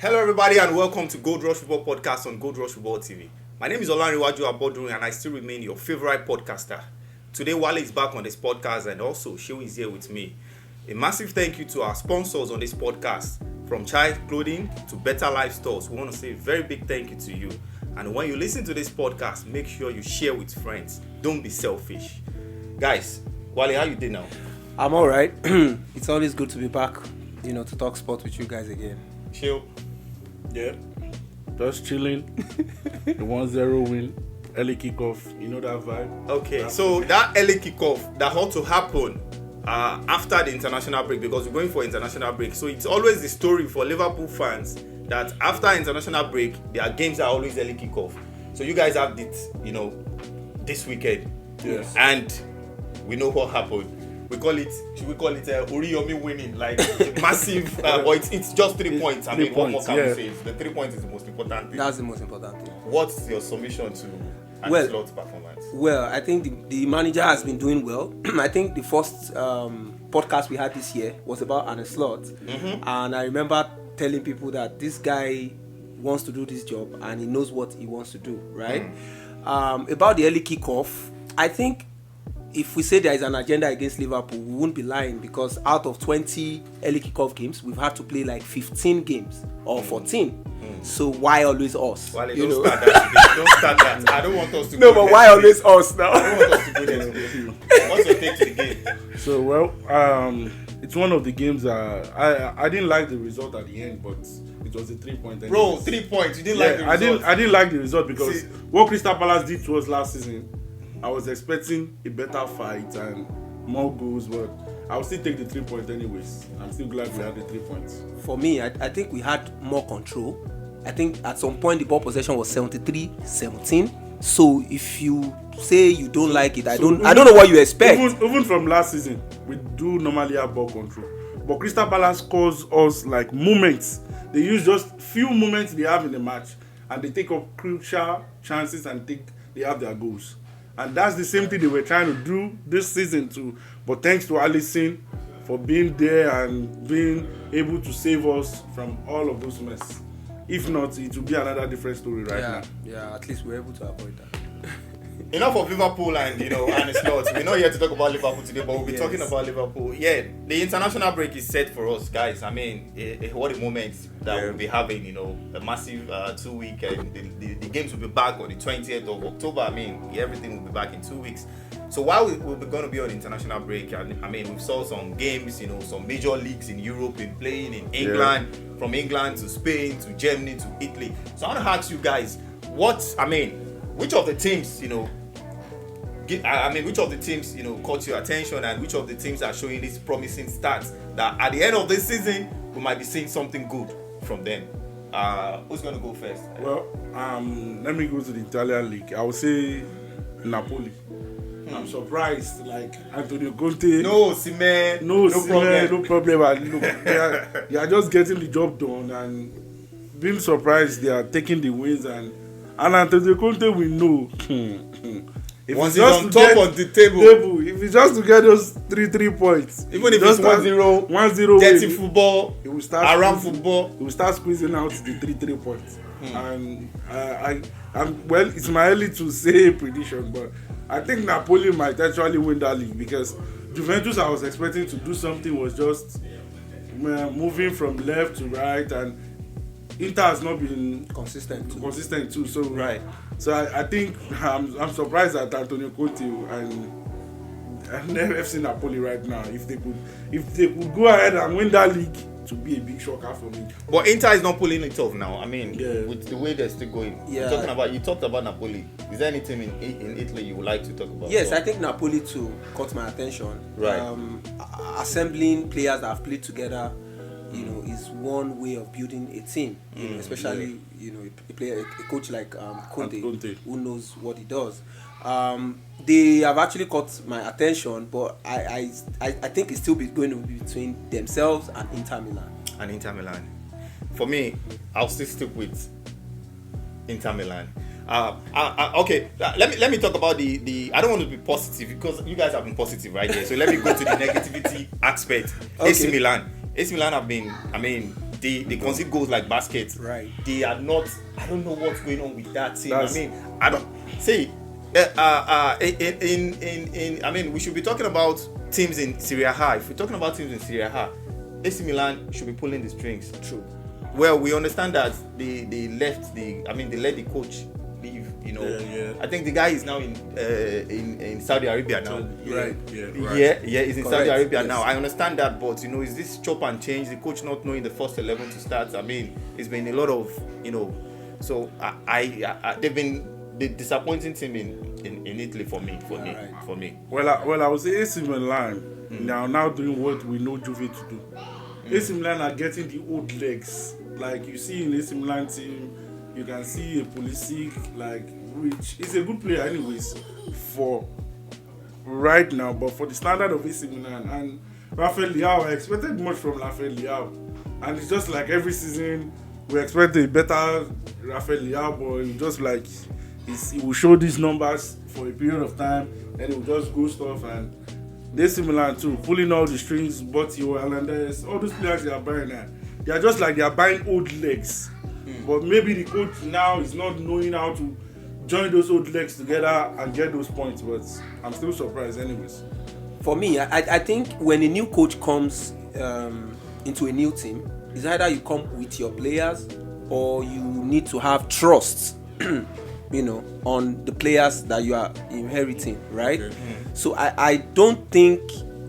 Hello everybody and welcome to Gold Rush Football Podcast on Gold Rush Football TV. My name is Olanriwaju Abodun and I still remain your favorite podcaster. Today Wale is back on this podcast and also Shehu is here with me. A massive thank you to our sponsors on this podcast, from child clothing to better life stores. We want to say a very big thank you to you. And when you listen to this podcast, make sure you share with friends. Don't be selfish. Guys, Wale, how you doing now? I'm alright. It's always good to be back, to talk sport with you guys again. Chill. Yeah, just chilling. The 1-0 win, early kickoff, that vibe. Okay, so that early kickoff that had to happen after the international break, because we're going for international break. So it's always the story for Liverpool fans that after international break, their games are always early kickoff. So you guys have it, this weekend. Yes. And we know what happened. Should we call it Oriyomi winning, like massive, but it's just 3 points. I mean, what more can we say? The 3 points is the most important thing. That's the most important thing. What's your submission to Ancelotti's performance? Well, I think the manager has been doing well. I think the first podcast we had this year was about Ancelotti, and I remember telling people that this guy wants to do this job and he knows what he wants to do, right? About the early kickoff, I think if we say there is an agenda against Liverpool, we won't be lying, because out of 20 early kickoff games, we've had to play like 15 games or 14. So why always us? Wale, don't start that. Don't start that. I don't want us to No, go but why always us now? I don't want us to go there. What's your take to the game? So, it's one of the games that I didn't like the result at the end, but it was a 3-point. Bro, 3 points. You didn't like the result? I didn't like the result because what Crystal Palace did to us last season, I was expecting a better fight and more goals, but I will still take the 3 points anyways. I'm still glad we had the 3 points. For me, I think we had more control. I think at some point the ball possession was 73-17. So if you say you don't like it, I don't know what you expect. Even from last season, we do normally have ball control. But Crystal Palace calls us like moments. They use just few moments they have in the match and they take up crucial chances and they have their goals. And that's the same thing they were trying to do this season too. But thanks to Alisson for being there and being able to save us from all of those mess. If not, it will be another different story now. Yeah, at least we're able to avoid that. Enough of Liverpool and Ancelotti. We're not here to talk about Liverpool today, but we'll be talking about Liverpool. Yeah, the international break is set for us, guys. I mean, what a moment that we'll be having. A massive 2 week, and the games will be back on the 20th of October. I mean, everything will be back in 2 weeks. So while we're going to be on international break, and I mean, we saw some games, some major leagues in Europe been playing in England, from England to Spain to Germany to Italy. So I want to ask you guys, which of the teams, which of the teams, caught your attention, and which of the teams are showing these promising stats that at the end of this season we might be seeing something good from them? Who's going to go first? Well, let me go to the Italian league. I would say Napoli. I'm surprised, like Antonio Conte. No problem. Look, they are just getting the job done and being surprised they are taking the wins, and Antonio Conte we know. If once he's on top of the table, if it's just to get those 3 points, even if it's 1-0, dirty football, it will start around football, it will start squeezing out the 3 points. And well, it's my early to say a prediction, but I think Napoli might actually win that league, because Juventus, I was expecting to do something, was just moving from left to right, and Inter has not been consistent too. So right. So I think I'm surprised at Antonio Conte and FC Napoli right now. If they could go ahead and win that league, to be a big shocker for me. But Inter is not pulling it off now. I mean, with the way they're still going. Yeah. You talked about Napoli. Is there any team in Italy you would like to talk about? Yes, I think Napoli too caught my attention. Right. Assembling players that have played together, is one way of building a team. Especially a coach like Conte, who knows what he does. They have actually caught my attention, but I think it's still going to be between themselves and Inter Milan. For me, I'll still stick with Inter Milan. Okay, let me talk about the. I don't want to be positive because you guys have been positive right here. So let me go to the negativity aspect. Okay. AC Milan have been, they concede goals like baskets. Right. They are not. I don't know what's going on with that team. That's- I mean, I don't say. I mean, we should be talking about teams in Serie A. If we're talking about teams in Serie A, AC Milan should be pulling the strings. True. Well, we understand that they let the coach leave. You know, Yeah. I think the guy is now in Saudi Arabia now. Right. Yeah. Right. Yeah, he's in Correct, Saudi Arabia yes. now. I understand that, but you know, is this chop and change? The coach not knowing the first 11 to start. I mean, it's been a lot of, you know. So they've been the disappointing team in Italy for me. Well, I would say AC Milan now doing what we know Juve to do. AC Milan are getting the old legs. Like you see in AC Milan team, you can see a Pulisic, like, which is a good player anyways for right now, but for the standard of AC Milan and Rafael Leao, I expected much from Rafael Leao, and it's just like every season we expect a better Rafael Leao, but it's just like he will show these numbers for a period of time, then he will just go stuff. And AC Milan too, pulling all the strings, Botti, Hernandez, all those players they are buying now, they are just like they are buying old legs. But maybe the coach now is not knowing how to join those old legs together and get those points, but I'm still surprised anyways. For me, I think when a new coach comes into a new team, it's either you come with your players or you need to have trust, you know, on the players that you are inheriting, right? Okay. So I don't think,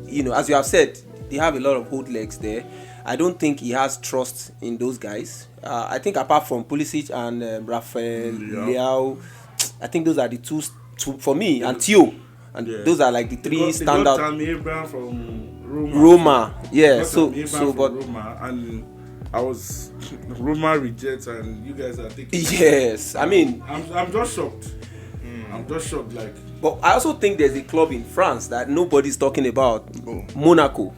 you know, as you have said, they have a lot of old legs there. I don't think he has trust in those guys. I think apart from Pulisic and Rafael Leao, I think those are the two for me, and Theo. And those are like the three standout. They got Tammy Abraham from Roma. Yeah, Got so Tammy Abraham but from Roma, and I was Roma rejects, and you guys are taking. yes, I mean, I'm just shocked. I'm just shocked, like. but I also think there's a club in France that nobody's talking about, Monaco.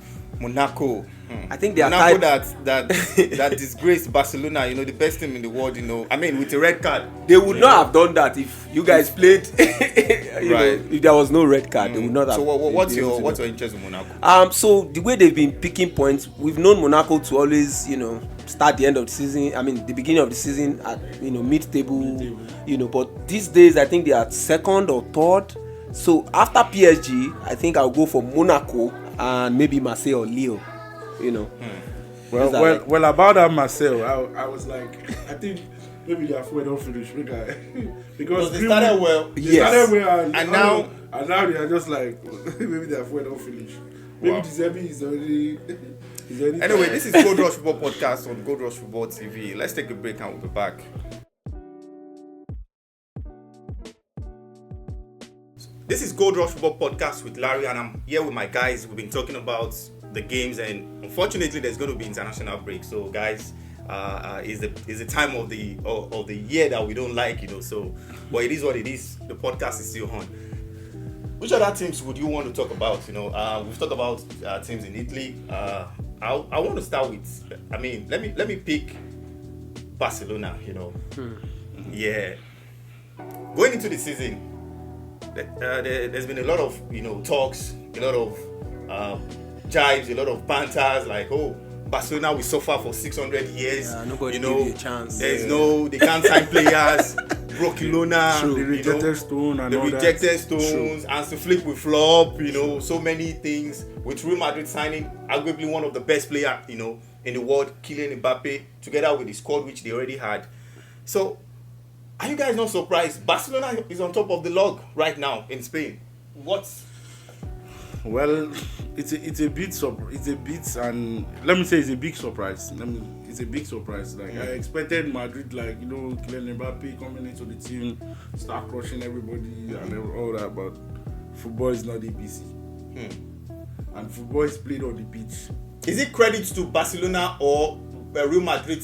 I think they are Monaco tied. that disgraced Barcelona, you know, the best team in the world, you know. I mean, with a red card. They would not have done that if you guys played. you know, Right. if there was no red card, they would not have. So what's been able your to do interest in Monaco? So the way they've been picking points, we've known Monaco to always, you know, start the end of the season. I mean, the beginning of the season at, you know, mid-table, you know. But these days, I think they are second or third. So after PSG, I think I'll go for Monaco and maybe Marseille or Lille. You know. Well, about that Marcel, I was like, I think maybe their fuel don't finish because they started well. They started well, And now they are just like maybe their fuel don't finish. Maybe Giuseppe is already. Anyway, this is Gold Rush Football Podcast on Gold Rush Football TV. Let's take a break and we'll be back. This is Gold Rush Football Podcast with Larry, and I'm here with my guys. We've been talking about the games, and unfortunately, there's going to be international break. So, guys, is the time of the year that we don't like, you know. So, but it is what it is. The podcast is still on. Which other teams would you want to talk about? You know, we've talked about teams in Italy. I want to start with. I mean, let me pick Barcelona. You know, yeah. Going into the season, there's been a lot of, you know, talks, a lot of jibes, a lot of banters, like, oh, Barcelona will suffer for 600 years. Yeah, nobody you know, give you a chance. There's no, they can't sign players. Brooklona, The rejected stone and the all rejected that. stones, and to flip with flop, you know, so many things. With Real Madrid signing arguably one of the best players, you know, in the world, Kylian Mbappe, together with the squad which they already had. So, are you guys not surprised? Barcelona is on top of the log right now in Spain. Well, it's a bit and let me say it's a big surprise. It's a big surprise. Like I expected Madrid, like, you know, Kylian Mbappe coming into the team, start crushing everybody and all that. But football is not ABC, and football is played on the pitch. Is it credit to Barcelona or Real Madrid?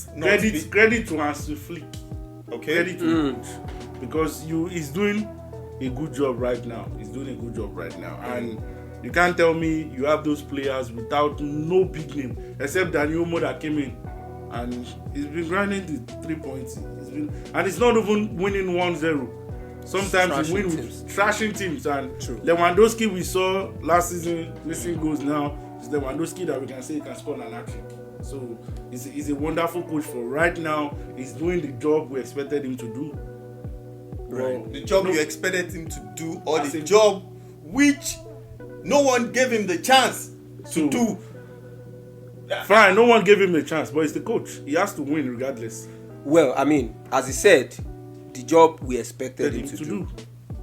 Credit to Hansi Flick. Okay. Credit to the coach, because he's doing a good job right now. And you can't tell me you have those players without no big name except Daniel Mo that came in and he's been grinding the 3 points. And it's not even winning 1-0. Sometimes he wins with trashing teams. And Lewandowski we saw last season, missing goals now. It's Lewandowski that we can say he can score an hat-trick. So he's a wonderful coach for right now. He's doing the job we expected him to do. Right. The job you expected him to do, or the job which no one gave him the chance to do. Fine, no one gave him the chance, but he's the coach. He has to win regardless. Well, I mean, as he said, the job we expected him to do.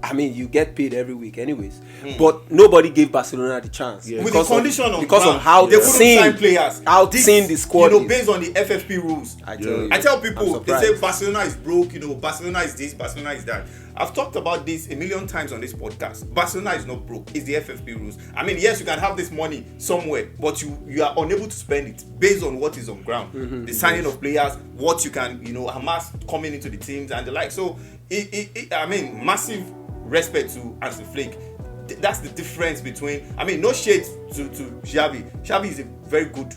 I mean, you get paid every week anyways. But nobody gave Barcelona the chance. With the condition of how they couldn't sign players. How-thin the squad is. Based on the FFP rules. I tell people, they say Barcelona is broke, Barcelona is this, Barcelona is that. I've talked about this a million times on this podcast. Barcelona is not broke. It's the FFP rules. I mean, yes, you can have this money somewhere, but you are unable to spend it based on what is on ground. The signing of players, what you can, amass coming into the teams and the like. So, I mean, massive respect to Hansi Flick. That's the difference between, no shade to Xavi. Xavi is a very good,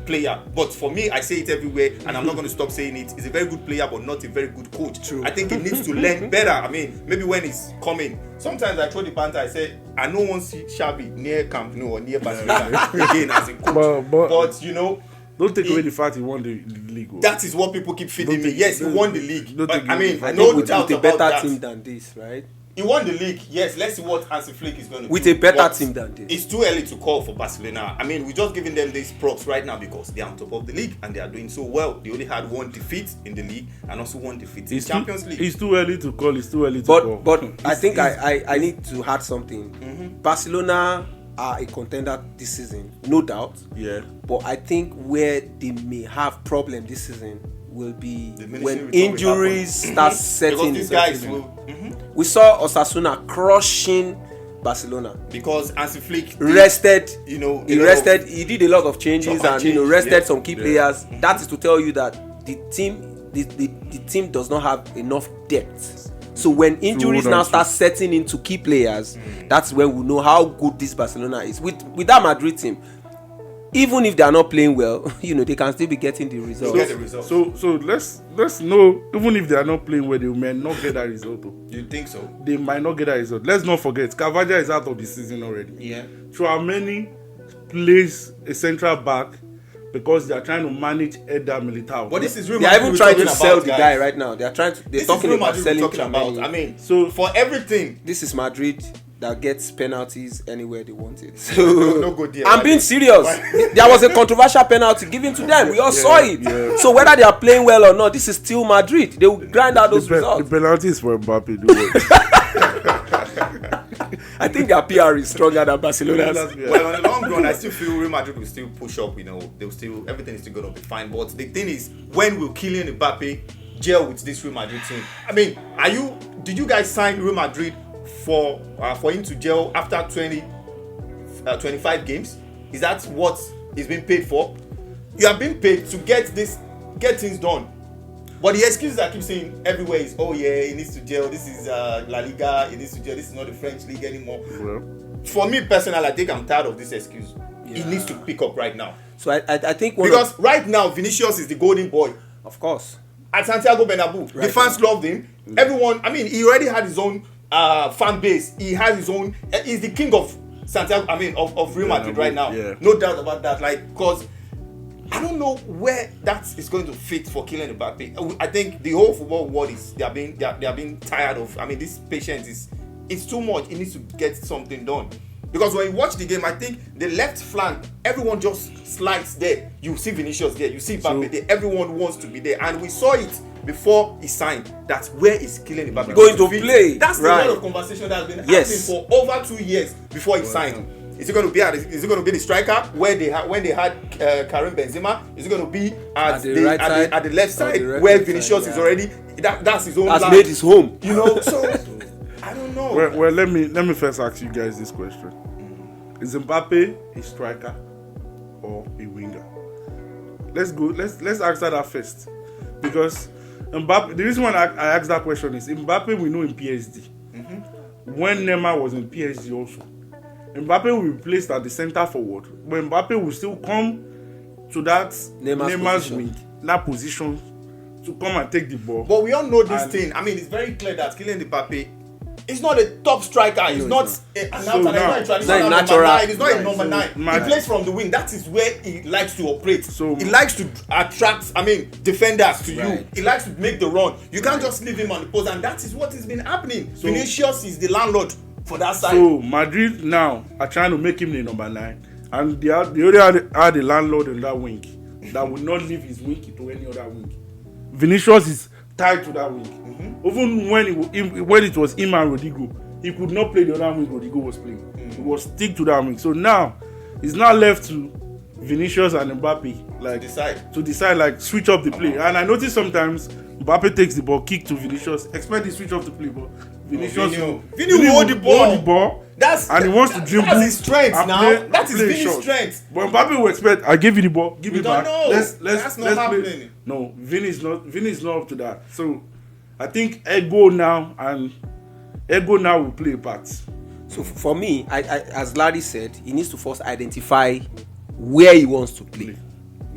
player. But for me, I say it everywhere, and I'm not going to stop saying it. He's a very good player, but not a very good coach. True. I think he needs to learn better. Maybe when he's coming. Sometimes I throw the banter. I say, I don't want to see Xavi near Camp Nou or near Barcelona again as a coach. But don't take away the fact he won the league. That is what people keep feeding me. Yes, he won the league. But no doubt about that. With a better team than this, right? He won the league. Yes, let's see what Hansi Flick is going to do. With a better team than this. It's too early to call for Barcelona. We're just giving them these props right now because they're on top of the league and they are doing so well. They only had one defeat in the league and also one defeat in the Champions League. It's too early to call. But I think I need to add something. Barcelona are a contender this season, no doubt. Yeah. But I think where they may have problem this season will be when injuries start setting. Because these guys will. We saw Osasuna crushing Barcelona because Hansi Flick rested. He did a lot of changes and rested some key players. That is to tell you that the team does not have enough depth. So when injuries now start setting into key players, that's when we know how good this Barcelona is. With that Madrid team, even if they are not playing well, they can still be getting the results. So let's know, even if they are not playing well, they may not get that result. You think so? They might not get that result. Let's not forget, Cavaja is out of the season already. Yeah. Tchouaméni plays a central back because they are trying to manage Eder Militao. But this is They are even trying to sell the guy right now. They're talking about selling Tchouaméni. So for everything, this is Madrid that gets penalties anywhere they want it. So no good deal. I'm being serious. There was a controversial penalty given to them. We all saw it. Yeah. So whether they are playing well or not, this is still Madrid. They will grind out those results. The penalty is for Mbappe. I think their PR is stronger than Barcelona's. Well, on the long run, I still feel Real Madrid will still push up. They'll still, everything is still going to be fine. But the thing is, when will Kylian Mbappe gel with this Real Madrid team? Did you guys sign Real Madrid for him to gel after 25 games? Is that what he's been paid for? You are being paid to get things done. But the excuses I keep saying everywhere is, oh yeah, he needs to gel. This is La Liga. He needs to gel. This is not the French league anymore. Well, for me personally, I think I'm tired of this excuse. Yeah. He needs to pick up right now. So I think because right now Vinicius is the golden boy. Of course. At Santiago Bernabeu, the fans loved him. Everyone. He already had his own fan base. He has his own. He's the king of Santiago. of Real Madrid right now. Yeah. No doubt about that. Because I don't know where that is going to fit for Kylian Mbappe. I think the whole football world they are being tired of. This patience it's too much. He needs to get something done. Because when you watch the game, I think the left flank, everyone just slides there. You see Vinicius there, you see Mbappe there. Everyone wants to be there, and we saw it before he signed. That where is Kylian Mbappe going to play? That's the kind of conversation that has been happening for over 2 years before he signed. Is it going to be the striker when they had Karim Benzema? Is it going to be at the left side where Vinicius is already? That's his own. That's made his home. So I don't know. Well, let me first ask you guys this question: Is Mbappe a striker or a winger? Let's go. Let's answer that first, because Mbappe. The reason why I asked that question is Mbappe we know in PSG. When Neymar was in PSG also. Mbappe will be placed at the center forward, but Mbappe will still come to that Neymar's wing, that position, to come and take the ball. But we all know this thing. It's very clear that Kylian Mbappe He's not a top striker. He's not a traditional number 9. He's not a number 9. He plays from the wing. That is where he likes to operate. So he likes to attract, defenders to you. He likes to make the run. You can't just leave him on the post, and that is what has been happening. So, Vinicius is the landlord for that side. So Madrid now are trying to make him the number 9, and they already had the landlord on that wing that will not leave his wing to any other wing. Vinicius is tied to that wing. Even when it was him and Rodrigo, he could not play the other wing Rodrigo was playing. He was stick to that wing. So now it's now left to Vinicius and Mbappe to decide like switch up the play. And I notice sometimes Mbappe takes the ball, kick to Vinicius, expect the switch off the play, but Vinicius Vini will hold the ball. And he wants to dribble. That's his strength now. That is Vini's strength. But Mbappe will expect, I give you the ball, give it back. That's not happening. No, Vini is not up to that. So I think Ego now will play a part. So for me, I as Larry said, he needs to first identify where he wants to play.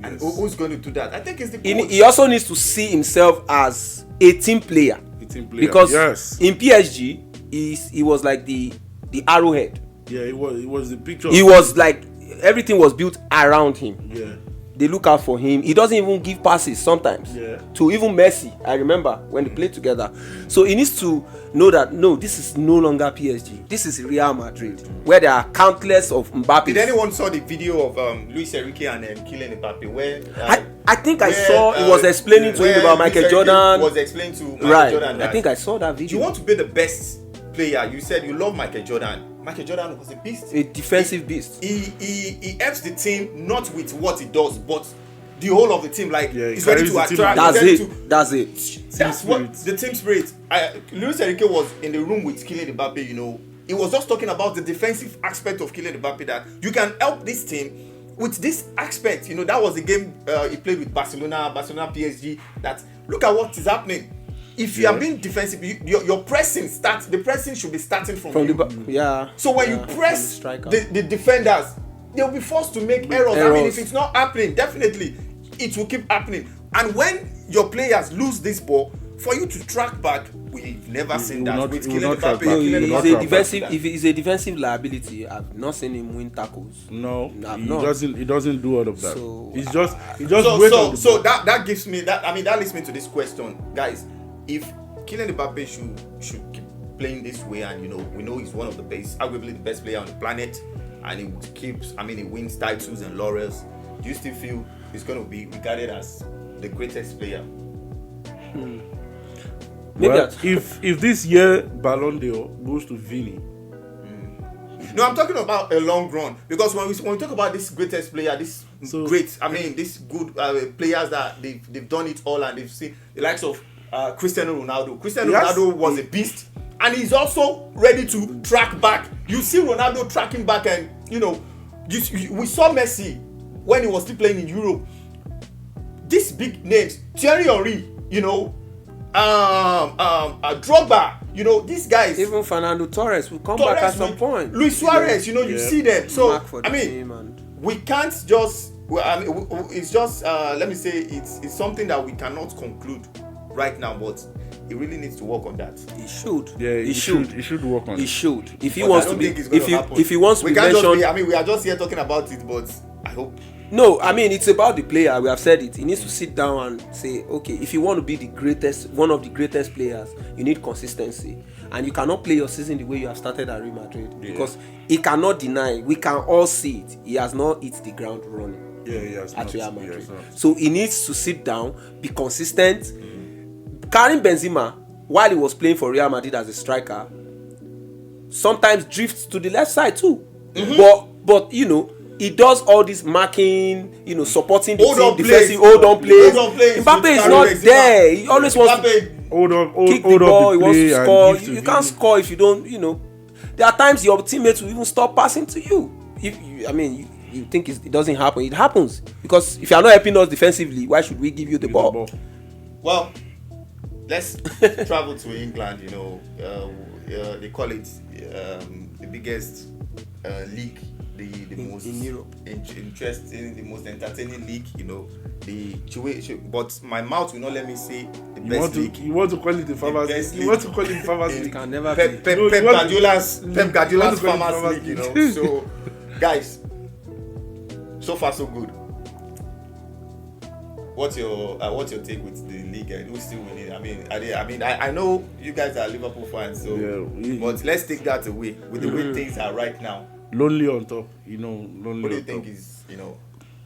And who's going to do that? I think it's the coach. He also needs to see himself as a team player. Because in PSG, he was like the arrowhead. Yeah, he was the picture. He was like everything was built around him. Yeah. They look out for him. He doesn't even give passes sometimes. Yeah. To even Messi. I remember when they played together. So he needs to know that no, this is no longer PSG. This is Real Madrid, where there are countless of Mbappe. Did anyone saw the video of Luis Enrique and Kylian Mbappe where? I think I saw he was explaining to him about Michael Jordan. Was explaining to Michael Jordan. I think I saw that video. You want to be the best player. You said you love Michael Jordan. Michael Jordan was a beast. A defensive beast. He helps the team not with what he does, but the whole of the team. Like he's ready to attract. That's it. That's what the team spirit. Luis Enrique was in the room with Kylian Mbappe. You know, he was just talking about the defensive aspect of Kylian Mbappe. That you can help this team with this aspect. You know, that was the game he played with Barcelona PSG. That look at what is happening. If you are being defensive, your pressing starts. The pressing should be starting from you. So when you press the defenders, they'll be forced to make errors. I mean, if it's not happening, definitely it will keep happening. And when your players lose this ball, for you to track back, we've never seen that with Kylian Mbappe. If he's a defensive liability, I've not seen him win tackles. No, he doesn't do all of that. So, he just so that gives me that. I mean, that leads me to this question, guys. If Kylian Mbappe should keep playing this way, and we know he's one of the best, arguably the best player on the planet, and he wins titles and laurels, do you still feel he's going to be regarded as the greatest player? Well, if this year Ballon d'Or goes to Vini. No, I'm talking about a long run, because when we talk about this greatest player, this good players that they've done it all, and they've seen the likes of Cristiano Ronaldo. Ronaldo was a beast, and he's also ready to track back. You see Ronaldo tracking back, and we saw Messi when he was still playing in Europe. These big names, Thierry Henry, Drogba, these guys. Even Fernando Torres will come back at some point. Luis Suarez, you see them. So we can't just. It's just. Let me say it's something that we cannot conclude right now, but he really needs to work on that. He should. Yeah, he should work on it. He should. If he wants to be, if he wants to be mentioned, we are just here talking about it, but I hope. No, it's about the player. We have said it. He needs to sit down and say, okay, if you want to be the greatest, one of the greatest players, you need consistency, and you cannot play your season the way you have started at Real Madrid, because he cannot deny. We can all see it. He has not hit the ground running. Yeah, he has at Real Madrid. So he needs to sit down, be consistent. Karim Benzema, while he was playing for Real Madrid as a striker, sometimes drifts to the left side too. But he does all this marking, supporting the team, defensive, hold on play. Mbappe is not there. He always wants to kick the ball. He wants to score. You can't score if you don't. There are times your teammates will even stop passing to you. You think it doesn't happen? It happens, because if you are not helping us defensively, why should we give you the ball? Well, let's travel to England. They call it the biggest league, the most in Europe, interesting, the most entertaining league. But my mouth will not let me say the You want to call it the Farmers League. You want to call it the Farmers League. It can never Pep be. Guardiola's Farmers League, you know. So, guys, so far so good. What's your take with the league and who's still winning? I know you guys are Liverpool fans, so but let's take that away with the way things are right now. Lonely on top, you know. Lonely. What do you on think top. is, you know?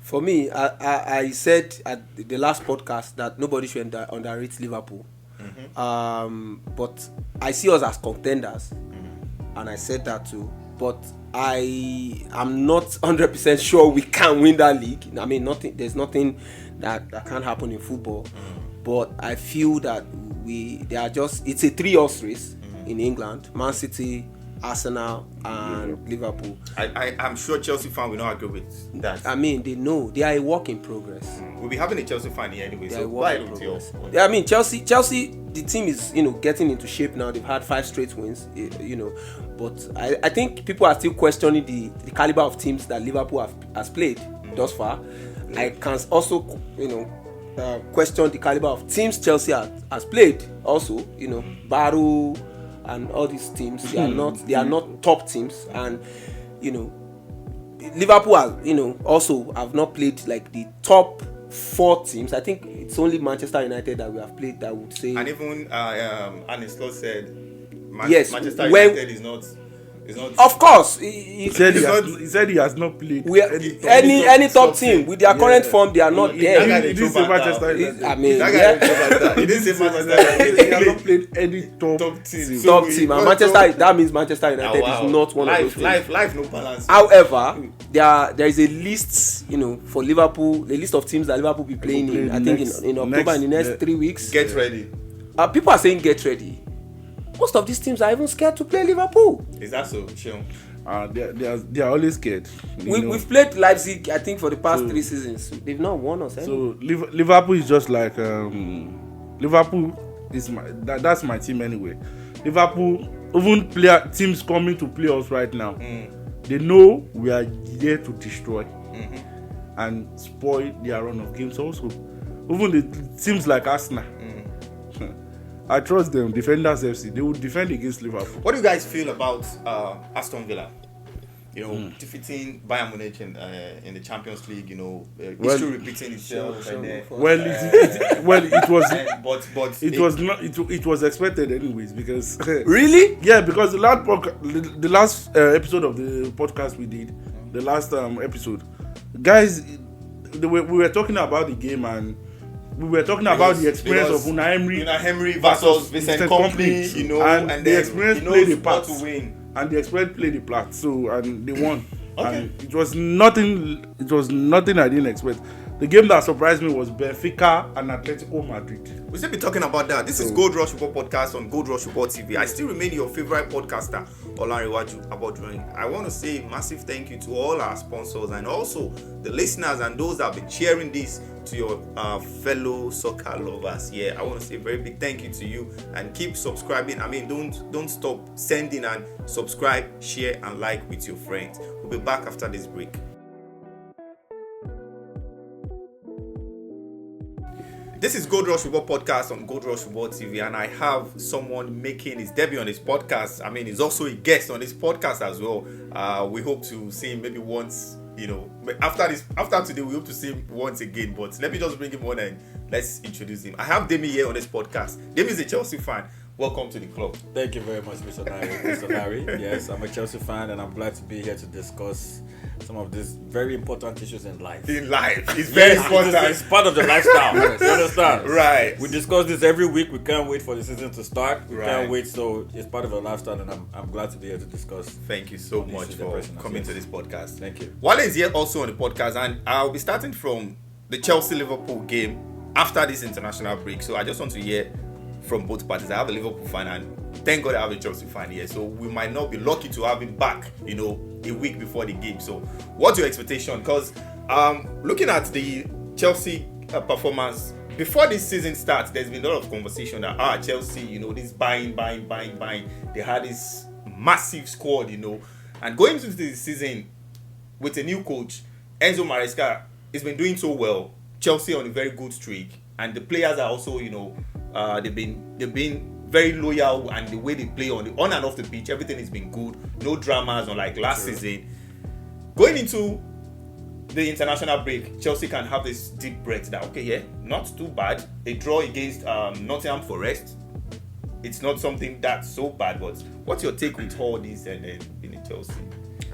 For me, I said at the last podcast that nobody should underrate Liverpool. But I see us as contenders, and I said that too. But I am not 100% sure we can win that league. I mean, there's nothing that can't happen in football. But I feel that it's a 3-horse race in England. Man City, Arsenal and Liverpool. I'm sure Chelsea fan will not agree with that. I mean, they know they are a work in progress. We'll be having a Chelsea fan here anyway. They So are a why work in don't progress. you? Yeah, I mean, Chelsea, the team is getting into shape now. They've had 5 straight wins, but I think people are still questioning the caliber of teams that Liverpool has played thus far. I can also question the caliber of teams Chelsea has played. Also, Barrow and all these teams, they are not top teams, and Liverpool also have not played like the top 4 teams. I think it's only Manchester United that we have played that would say. And even Arne Slot said Yes, Manchester United is not. Of course, He said he has not played any top team with their current form. They are not there. He didn't say Manchester United. I mean, He didn't say Manchester United. He has not played any top team. top team, and Manchester. That means Manchester United is not one of those teams. Life, no balance. However, there is a list, for Liverpool, a list of teams that Liverpool will be playing in. I think in October, in the next 3 weeks. Get ready. People are saying get ready. Most of these teams are even scared to play Liverpool. Is that so? Sure. They are always scared. We've played Leipzig, I think, for the past 3 seasons. They've not won us. So Liverpool is just like Liverpool is that's my team anyway. Liverpool, even teams coming to play us right now, they know we are here to destroy and spoil their run of games. Also, even the teams like Arsenal. I trust them. Defenders FC, they will defend against Liverpool. What do you guys feel about Aston Villa? Defeating Bayern Munich in the Champions League. History repeating itself. It was expected anyways because really, because the last episode of the podcast we did, the last episode, guys, we were talking about the game and. We were talking about the experience of Unai Emery versus Vincent Kompany, and the experience played a part to win. And the experience played a part, and they won. Okay. And it was nothing I didn't expect. The game that surprised me was Benfica and Atletico Madrid. We'll still be talking about that. This is Gold Rush Report Podcast on Gold Rush Report TV. I still remain your favorite podcaster, Olanrewaju Abodrin. I want to say a massive thank you to all our sponsors and also the listeners and those that have been sharing this to your fellow soccer lovers. I want to say a very big thank you to you and keep subscribing. I mean, don't stop sending and subscribe, share and like with your friends. We'll be back after this break. This is Gold Rush Report Podcast on Gold Rush Report TV, and I have someone making his debut on this podcast. I mean, he's also a guest on this podcast as well. We hope to see him maybe once, after today, we hope to see him once again. But let me just bring him on and let's introduce him. I have Demi here on this podcast. Demi is a Chelsea fan. Welcome to the club. Thank you very much, Mr. Larry. Yes, I'm a Chelsea fan and I'm glad to be here to discuss some of these very important issues in life. It's very important. It's part of the lifestyle. You understand? Right. We discuss this every week. We can't wait for the season to start. We can't wait. So it's part of the lifestyle and I'm glad to be here to discuss. Thank you so much for coming to this podcast. Thank you. Wale is here also on the podcast, and I'll be starting from the Chelsea-Liverpool game after this international break. So I just want to hear from both parties. I have a Liverpool fan and thank God I have a Chelsea fan here. So we might not be lucky to have him back, a week before the game. So what's your expectation? Because looking at the Chelsea performance before this season starts, there's been a lot of conversation that Chelsea, this buying. They had this massive squad, and going into the season with a new coach, Enzo Maresca, has been doing so well. Chelsea on a very good streak, and the players are also, They've been very loyal, and the way they play on and off the pitch, everything has been good. No dramas unlike last season. Going into the international break, Chelsea can have this deep breath that, okay, yeah, not too bad. A draw against Nottingham Forest, it's not something that's so bad. But what's your take with all this and in Chelsea?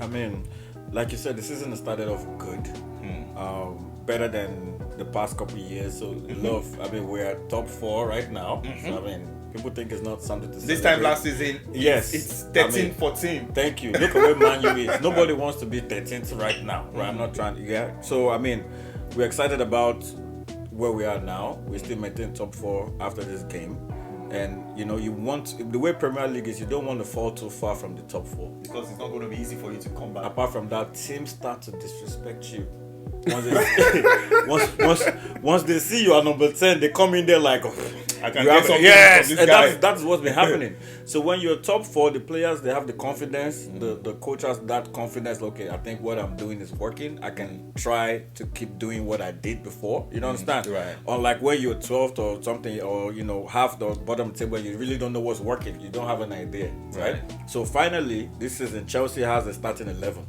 I mean, like you said, the season has started off good, better than the past couple of years. So we're at top 4 right now. So I mean, people think it's not something to this celebrate. time last season, yes, it's 13-14. Thank you. Look at where Man U is. Nobody wants to be 13th right now. Right? I'm not trying. Yeah. So I mean, we're excited about where we are now. We still maintain top 4 after this game. And you know, the way Premier League is, you don't want to fall too far from the top 4 because it's not going to be easy for you to come back. Apart from that, teams start to disrespect you. Once they see you are number 10, they come in there like, I can get something from this guy. That's what's been happening. So when you're top 4, the players, they have the confidence, the coach has that confidence. Okay, I think what I'm doing is working. I can try to keep doing what I did before. You don't understand? Right. Unlike when you're 12th or something, or half the bottom table, you really don't know what's working. You don't have an idea, right? So finally, this season, Chelsea has a starting 11.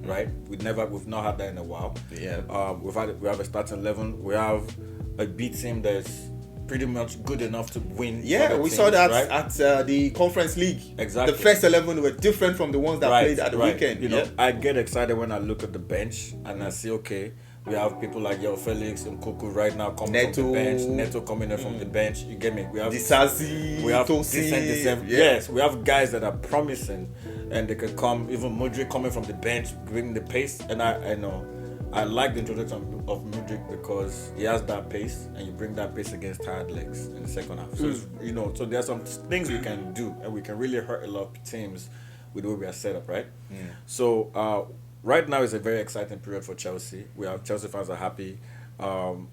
Right, we've not had that in a while. Yeah. We have a starting 11. We have a B team that's pretty much good enough to win. Yeah, we saw that at the Conference League. Exactly. The first 11 were different from the ones that played at the weekend. I get excited when I look at the bench and I see, okay, we have people like Felix and Kuku right now coming from the bench. Neto coming in from the bench. You get me? We have Disasi, we have Tosin. Yes, we have guys that are promising, and they can come. Even Mudryk coming from the bench, bringing the pace. And I know I like the introduction of Mudryk because he has that pace, and you bring that pace against tired legs in the second half. So so there are some things we can do, and we can really hurt a lot of teams with the way we are set up, right? Yeah. So. Right now is a very exciting period for Chelsea. Chelsea fans are happy.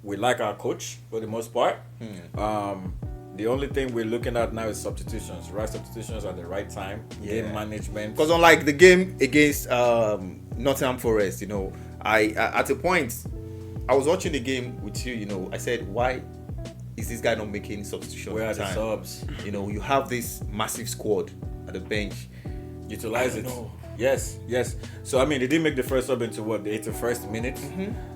We like our coach for the most part. The only thing we're looking at now is substitutions. Right substitutions at the right time. Game management. Because unlike the game against Nottingham Forest, I at a point I was watching the game with you. I said, why is this guy not making substitutions? Where are the subs? You have this massive squad at the bench. Utilize it. Yes. So, I mean, they didn't make the first sub into the 81st minute.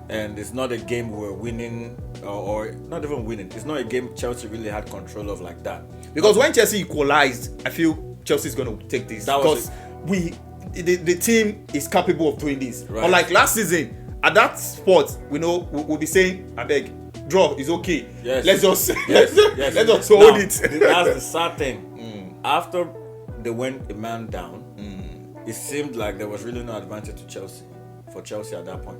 And it's not a game we're winning, or not even winning. It's not a game Chelsea really had control of like that. Because when Chelsea equalized, I feel Chelsea's going to take this. Because the team is capable of doing this. Right. Unlike last season, at that spot, we'll be saying, I beg, draw is okay. Yes. Let's just let's just hold it. That's the sad thing. After they went a man down, it seemed like there was really no advantage to Chelsea at that point.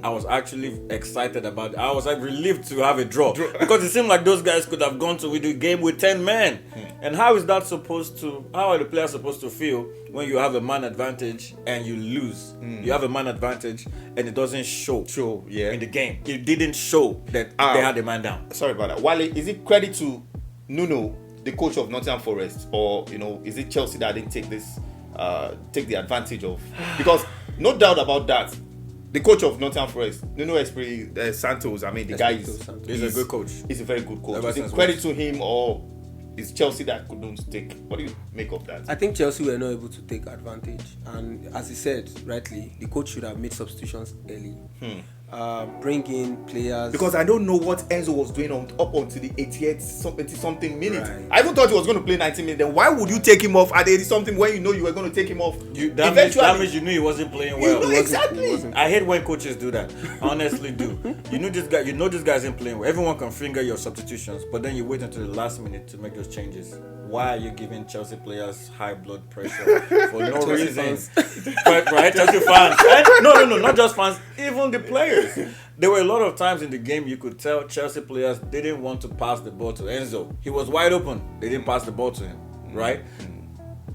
I was actually excited about it. I was relieved to have a draw because it seemed like those guys could have gone to the game with 10 men. And how are the players supposed to feel when you have a man advantage and you lose? You have a man advantage and it doesn't show in the game. It didn't show that they had a man down. Sorry about that. Wale, is it credit to Nuno, the coach of Nottingham Forest, or is it Chelsea that didn't take the advantage of? Because no doubt about that, the coach of Nottingham Forest, Nuno Espirito Santos, I mean, the guy is a good coach. He's a very good coach. Is it credit to him, or is Chelsea that couldn't take? What do you make of that? I think Chelsea were not able to take advantage, and as he said rightly, the coach should have made substitutions early. Bring in players, because I don't know what Enzo was doing up until the 88th something minute. Right. I even thought he was going to play 90 minutes. Then why would you take him off at 80 something when you were going to take him off? That means you knew he wasn't playing well. Exactly. I hate when coaches do that. I honestly do. This guy isn't playing well. Everyone can finger your substitutions, but then you wait until the last minute to make those changes. Why are you giving Chelsea players high blood pressure for no reason? Right, Chelsea fans. No, not just fans. Even the players. There were a lot of times in the game you could tell Chelsea players didn't want to pass the ball to Enzo. He was wide open. They didn't pass the ball to him. Right?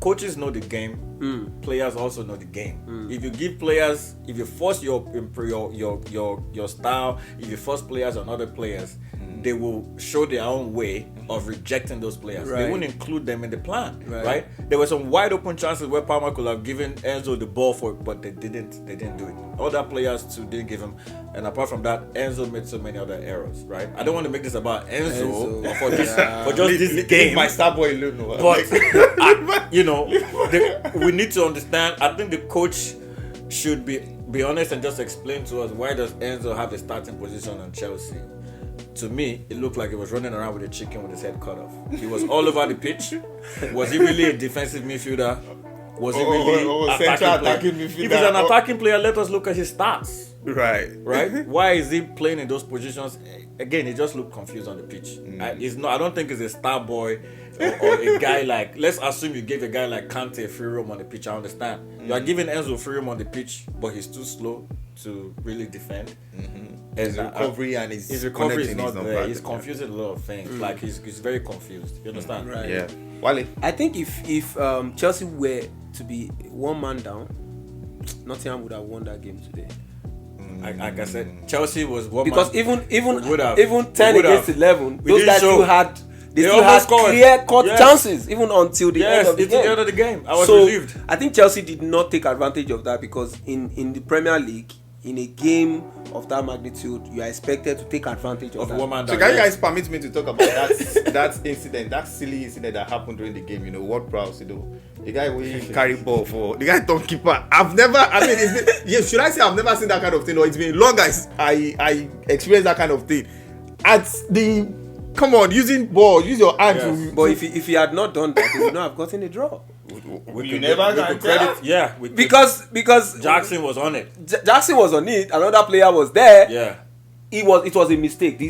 Coaches know the game. players also know the game. If you give players, if you force your style, if you force players on other players, they will show their own way of rejecting those players. They won't include them in the plan, right? There were some wide open chances where Palmer could have given Enzo the ball for it, but they didn't do it. Other players too didn't give him, and apart from that, Enzo made so many other errors, right? I don't want to make this about Enzo. For just this game. My star boy alone, But we need to understand. I think the coach should be honest and just explain to us, why does Enzo have a starting position on Chelsea? To me, it looked like he was running around with a chicken with his head cut off. He was all over the pitch. Was he really a defensive midfielder? Was he really attacking midfielder? If he's an attacking player, let us look at his stats. Right. Why is he playing in those positions? Again, he just looked confused on the pitch. I don't think he's a star boy or a guy like. Let's assume you gave a guy like Kante free roam on the pitch. I understand. You are giving Enzo free roam on the pitch, but he's too slow to really defend. His recovery and his recovery is not there. bad. He's confusing a lot of things. Like he's very confused. You understand? Right. Yeah. Wale. I think if Chelsea were to be one man down, Nottingham would have won that game today. Like I said, Chelsea was one Because man. even Would have. 10 against 11, We those didn't guys show. still had almost scored. clear-cut Yes. chances even until the end of the it's game. the end of the game. I was So relieved. I think Chelsea did not take advantage of that, because in the Premier League, in a game of that magnitude, you are expected to take advantage of Of that. one man So down. can you guys permit me to talk about that incident, that silly incident that happened during the game? What Prowse, the guy who carry ball for the guy top keeper. Should I say I've never seen that kind of thing, or it's been long as I experienced that kind of thing. Come on, use your hand to. But if he had not done that, he would not have gotten a draw. You never can tell. Because Jackson was on it. Jackson was on it, another player was there. Yeah. It was a mistake.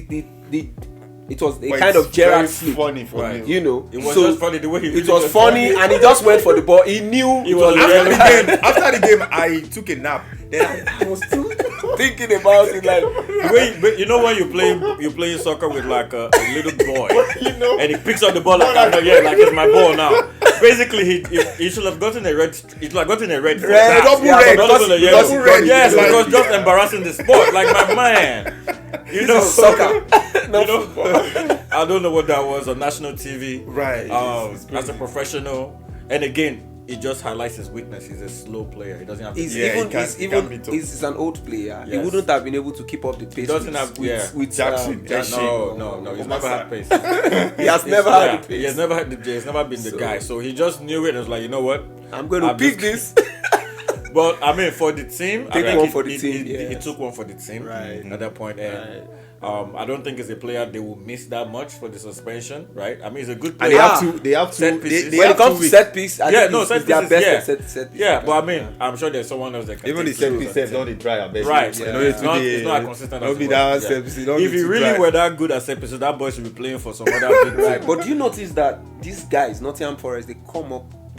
It was a But kind it's of Gerrard very slip. funny for me. You know, It was so just funny the way he it was funny, and he just went for the ball. He knew it was After the game, I took a nap. Then I was still thinking about it like. But you know when you playing soccer with like a little boy, and he picks up the ball like it's my ball now. Basically, he should have gotten a red. He should have gotten a red. double red. Double red. Yes, because just embarrassing the sport. Like my man. Soccer. I don't know what that was on national TV. Right. As a professional, and again, it just highlights his weakness. He's a slow player. He doesn't have. He's an old player. Yes. He wouldn't have been able to keep up the pace. He doesn't have. with Jackson. No. He's never had pace. He has never had the pace. He has never been the guy. So he just knew it and was like, you know what? I'm going to pick this. But I mean, for the team, he took one for the team at that point. And I don't think as a player they will miss that much for the suspension, right? I mean, he's a good player. And they have to. Set pieces. When it comes to set piece, I think set it's their pieces, best set piece. Yeah, but I mean, I'm sure there's someone else that can. Even the set piece don't try our best. Right. It's not consistent. Don't be that set piece. If you really were that good at set pieces, that boy should be playing for some other big Right. But do you notice that these guys, Nottingham Forest, they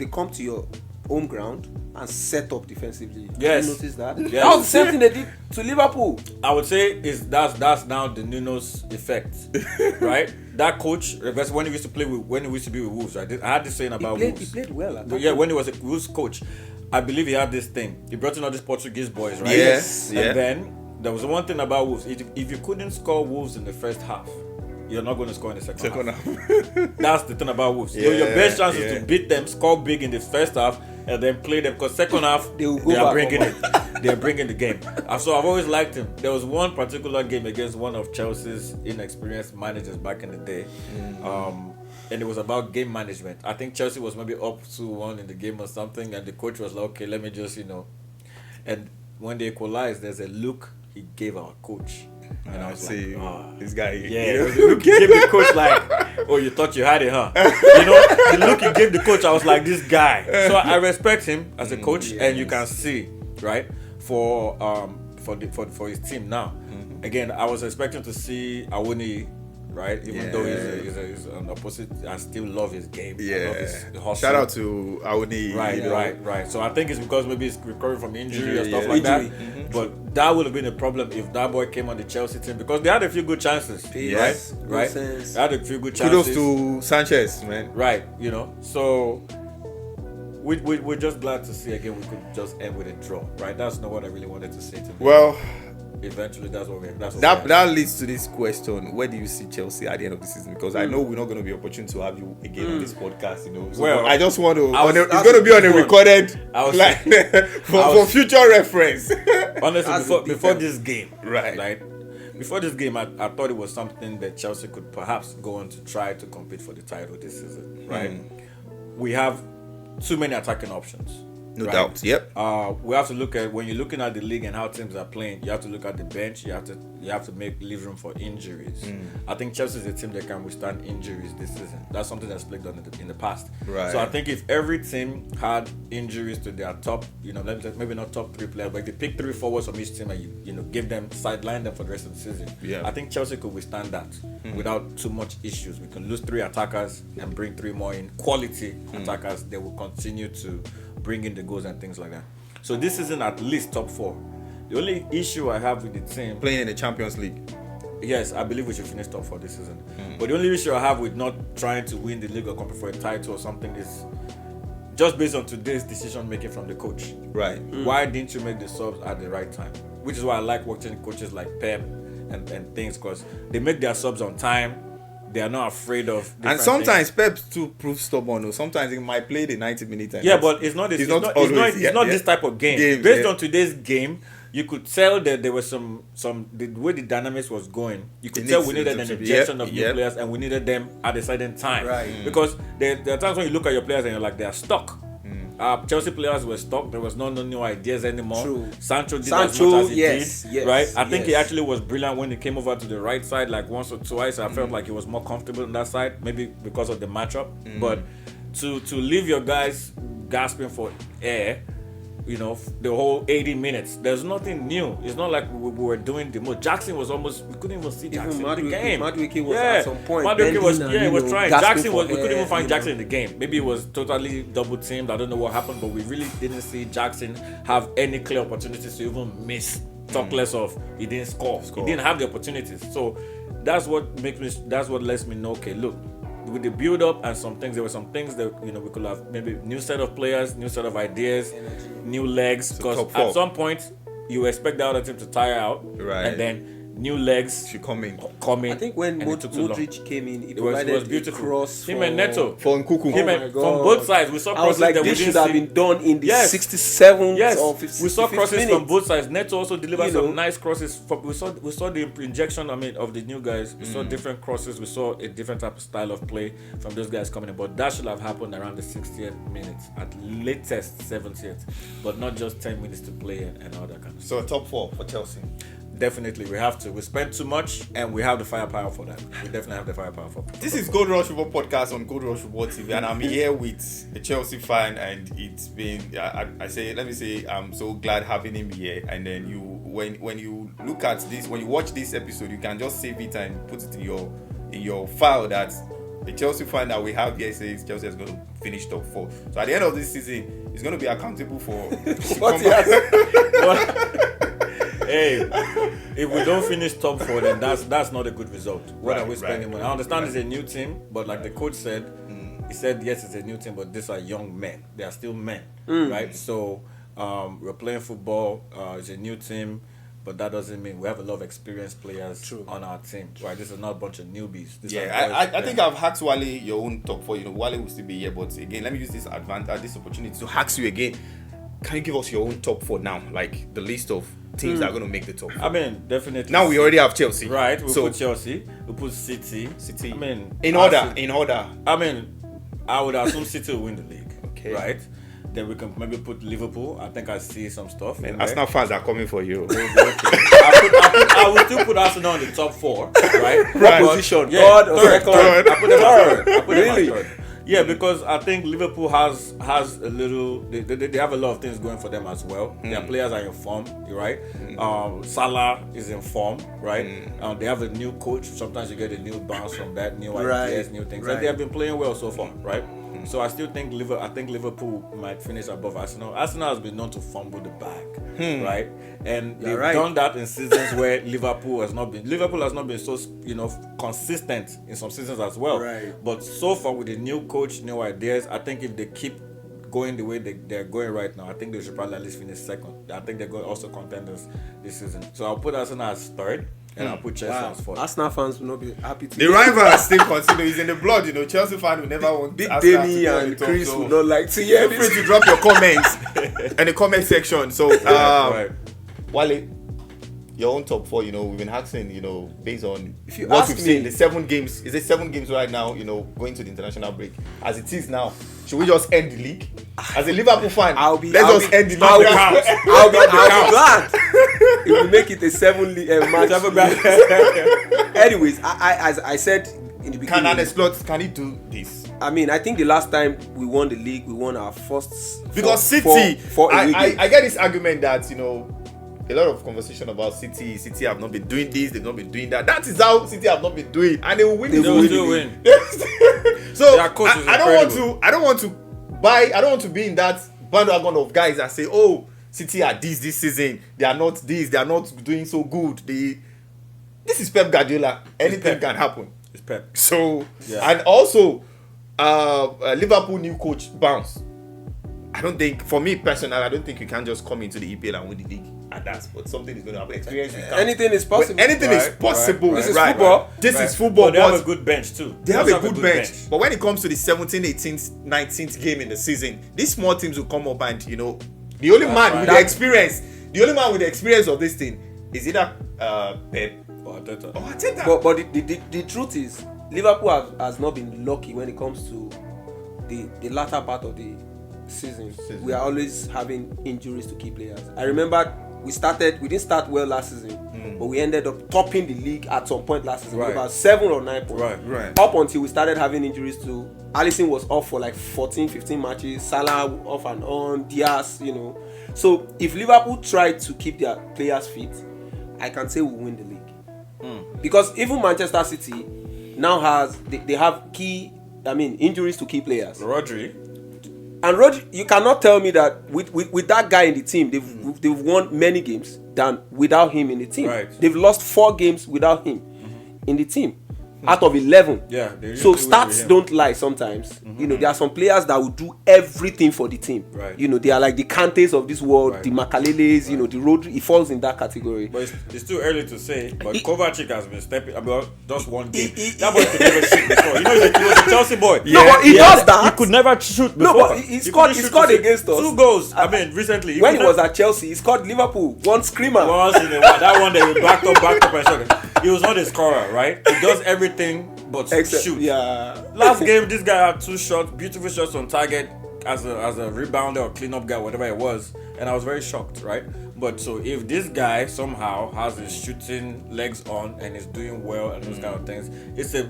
come to your home ground and set up defensively? Yes. You notice that? Yes. That was the same thing they did to Liverpool. I would say that's now the Nuno's effect, right? That coach, because when he used to be with Wolves, right? I had this saying about Wolves. He played well. When he was a Wolves coach, I believe he had this thing. He brought in all these Portuguese boys, right? Yes. And then there was one thing about Wolves. If you couldn't score Wolves in the first half, you're not going to score in the second half. That's the thing about Wolves. Your best chance is to beat them, score big in the first half, and then play them, because second half they are bringing it. They are bringing the game. So I've always liked him. There was one particular game against one of Chelsea's inexperienced managers back in the day, and it was about game management. I think Chelsea was maybe up 2-1 in the game or something, and the coach was like, okay, let me just and when they equalized, there's a look he gave our coach. And I was like, this guy. Yeah, the look he gave the coach like, oh, you thought you had it, huh? The look he gave the coach, I was like, this guy. So I respect him as a coach, and you can see, right, for his team now. Again, I was expecting to see Awoni, right? Even though he's an opposite, I still love his game. I love his hustle. Shout out to Awoni. Right. So I think it's because maybe he's recovering from injury or stuff like that. But that would have been a problem if that boy came on the Chelsea team, because they had a few good chances. Right. They had a few good chances. Kudos to Sanchez, man. Right. So we're just glad to see again. We could just end with a draw, right? That's not what I really wanted to say today. Well, eventually, that's what that leads to this question: where do you see Chelsea at the end of the season? Because I know we're not going to be opportune to have you again on this podcast. So well, I just want to. It's going to be on a recorded, for future reference. Honestly, before this game, right? Before this game, I thought it was something that Chelsea could perhaps go on to try to compete for the title this season, right? We have too many attacking options. No doubt. Yep. We have to look at, when you're looking at the league and how teams are playing, you have to look at the bench. You have to leave room for injuries. I think Chelsea is a team that can withstand injuries this season. That's something that's plagued on in the past. Right. So I think if every team had injuries to their top, maybe not top 3 players, but if they pick 3 forwards from each team and you give them, sideline them for the rest of the season, I think Chelsea could withstand that without too much issues. We can lose 3 attackers and bring 3 more in quality attackers. They will continue to bring in the goals and things like that. So this isn't at least top 4. The only issue I have with the team playing in the Champions League. Yes, I believe we should finish top 4 this season. But the only issue I have with not trying to win the league or compete for a title or something is just based on today's decision making from the coach. Right. Why didn't you make the subs at the right time? Which is why I like watching coaches like Pep and things, because they make their subs on time. They are not afraid of. And sometimes Pep too proves stubborn. Or sometimes he might play the 90 minutes. But it's not this type of game. Based on today's game, you could tell that there was some the way the dynamics was going. You could tell we needed an injection of new players, and we needed them at a certain time. Right. Because there are times when you look at your players and you're like, they are stuck. Chelsea players were stuck. There was no new ideas anymore. True. Sancho did as much as he did. Right. I think he yes. actually was brilliant when he came over to the right side, like once or twice. I felt like he was more comfortable on that side, maybe because of the matchup. But to leave your guys gasping for air, the whole 80 minutes, there's nothing new. It's not like we were doing the most. Jackson was almost, we couldn't even see Jackson in the game. Madueke was at some point. Madueke was trying. Jackson we couldn't even find Jackson in the game. Maybe it was totally double teamed. I don't know what happened, but we really didn't see Jackson have any clear opportunities to even miss. Talk less of he didn't score. He didn't have the opportunities. So that's what lets me know, okay, look, with the build up and some things, there were some things that we could have, maybe new set of players, new set of ideas, new legs, because at some point you expect the other team to tire out, and then new legs should come in. I think when Modric came in, it was beautiful. Cross him and Neto for Nkuku. From both sides. We saw crosses like, that this we should didn't have see. been done in the 67th or 50th. We saw crosses minutes. from both sides. Neto also delivered some nice crosses. We saw the injection. Of the new guys. We saw different crosses. We saw a different type of style of play from those guys coming in. But that should have happened around the 60th minute, at latest 70th, but not just 10 minutes to play and all that kind of stuff. So top 4 for Chelsea. Definitely, we have to. We spend too much, and we have the firepower for that. We definitely have the firepower for that. This is Gold Rush Football Podcast on Gold Rush Football TV, and I'm here with a Chelsea fan, and it's been, I'm so glad having him here. And then when you look at this, when you watch this episode, you can just save it and put it in your file that the Chelsea fan that we have here says Chelsea is going to finish top 4. So at the end of this season, he's going to be accountable for what he has. Hey, if we don't finish top 4, then that's not a good result. What are we spending money? I understand it's a new team, but like the coach said, he said yes, it's a new team, but these are young men. They are still men, right? So we're playing football. It's a new team, but that doesn't mean we have a lot of experienced players on our team, right? This is not a bunch of newbies. I think I've hacked Wale your own top 4. Wale will still be here, but again, let me use this opportunity to hack you again. Can you give us your own top 4 now, like the list of teams that are going to make the top 4? I mean, definitely. Now we already have Chelsea, right? We put Chelsea, we put City. I mean, in order. I mean, I would assume City will win the league. Okay. Right. Then we can maybe put Liverpool. I think I see some stuff. Man, Arsenal fans are coming for you. I will still put Arsenal in the top 4, right? What position? Yeah, third. I put them at third. Really? Yeah, because I think Liverpool has a little. They have a lot of things going for them as well. Their players are in form, right? Salah is in form, right? They have a new coach. Sometimes you get a new bounce from that, new ideas, new things. And they have been playing well so far, right? So I still think Liverpool might finish above Arsenal. Arsenal has been known to fumble the bag, right? And they've done that in seasons where Liverpool has not been so consistent in some seasons as well. Right. But so far with the new coach, new ideas, I think if they keep going the way they're going right now, I think they should probably at least finish second. I think they're going also contenders this season. So I'll put Arsenal as third, and I'll put Chelsea as fourth. Arsenal fans will not be happy to. The rival still continue. It's in the blood, Chelsea fan will never want Big Arsenal Danny to be on and the top, Chris so would not like to hear feel free this. to drop your comments in the comment section. So, Right. Wale, your own top four, we've been asking, based on If you what ask we've me- seen, the 7 games, is it 7 games right now, going to the international break? As it is now, should we just end the league? As a Liverpool fan, I'll be end the I'll league. be- I'll be glad if we make it a 7 match. Anyways, as I said in the beginning, Can he do this? I mean, I think the last time we won the league, we won our first. Because City, I get this argument that, a lot of conversation about City. City have not been doing this, they've not been doing that. That is how City have not been doing, and they will win. They They will will win. So Their coach is I don't want to be in that bandwagon of guys that say, oh, City are this season, they are not this, they are not doing so good. This is Pep Guardiola. Anything can happen. It's Pep. So Yeah. and also Liverpool new coach bounce. I don't think, for me personally, I don't think you can just come into the EPL and win the league. And that's what something is going to happen. Experience will count. Anything is possible. Anything is Right, possible. right, This is right. football. This Right. is football. But they have but a good bench too. they have also a good bench. But when it comes to the 17th, 18th, 19th game in the season, these small teams will come up and, the only man with the experience of this thing is either Pep Or Arteta. or Arteta. But the truth is, Liverpool has not been lucky when it comes to the latter part of the season. We are always having injuries to key players. I remember we didn't start well last season, but we ended up topping the league at some point last season, Right. about 7 or 9 points. Right. Up until we started having injuries to Alisson was off for like 14, 15 matches, Salah off and on, Diaz, So if Liverpool try to keep their players fit, I can say we win the league. Because even Manchester City now they have injuries to key players. Rodri. And Rodri, you cannot tell me that with that guy in the team, they've won many games than without him in the team. Right. They've lost 4 games without him in the team out of 11. Yeah, they So usually win with stats him. don't lie sometimes. There are some players that will do everything for the team. Right. They are like the Kantes of this world, Right. the Makaleles, the Rodri. He falls in that category. But it's too early to say. But He- Kovacic has been stepping about just one game. That boy could never shoot before. He was a Chelsea boy. No, but he does that. He could never shoot No, before. but he scored couldn't shoot scored to- against us. 2 goals. I mean, recently. When he could was never- at Chelsea, he scored Liverpool. One screamer. once in a while, that one that he backed up and shot. He was not a scorer, right? He does everything but Except, shoot. yeah. Last game, this guy had 2 shots, beautiful shots on target as a rebounder or cleanup guy, whatever it was, and I was very shocked, right? But so if this guy somehow has his shooting legs on and is doing well and those kind of things,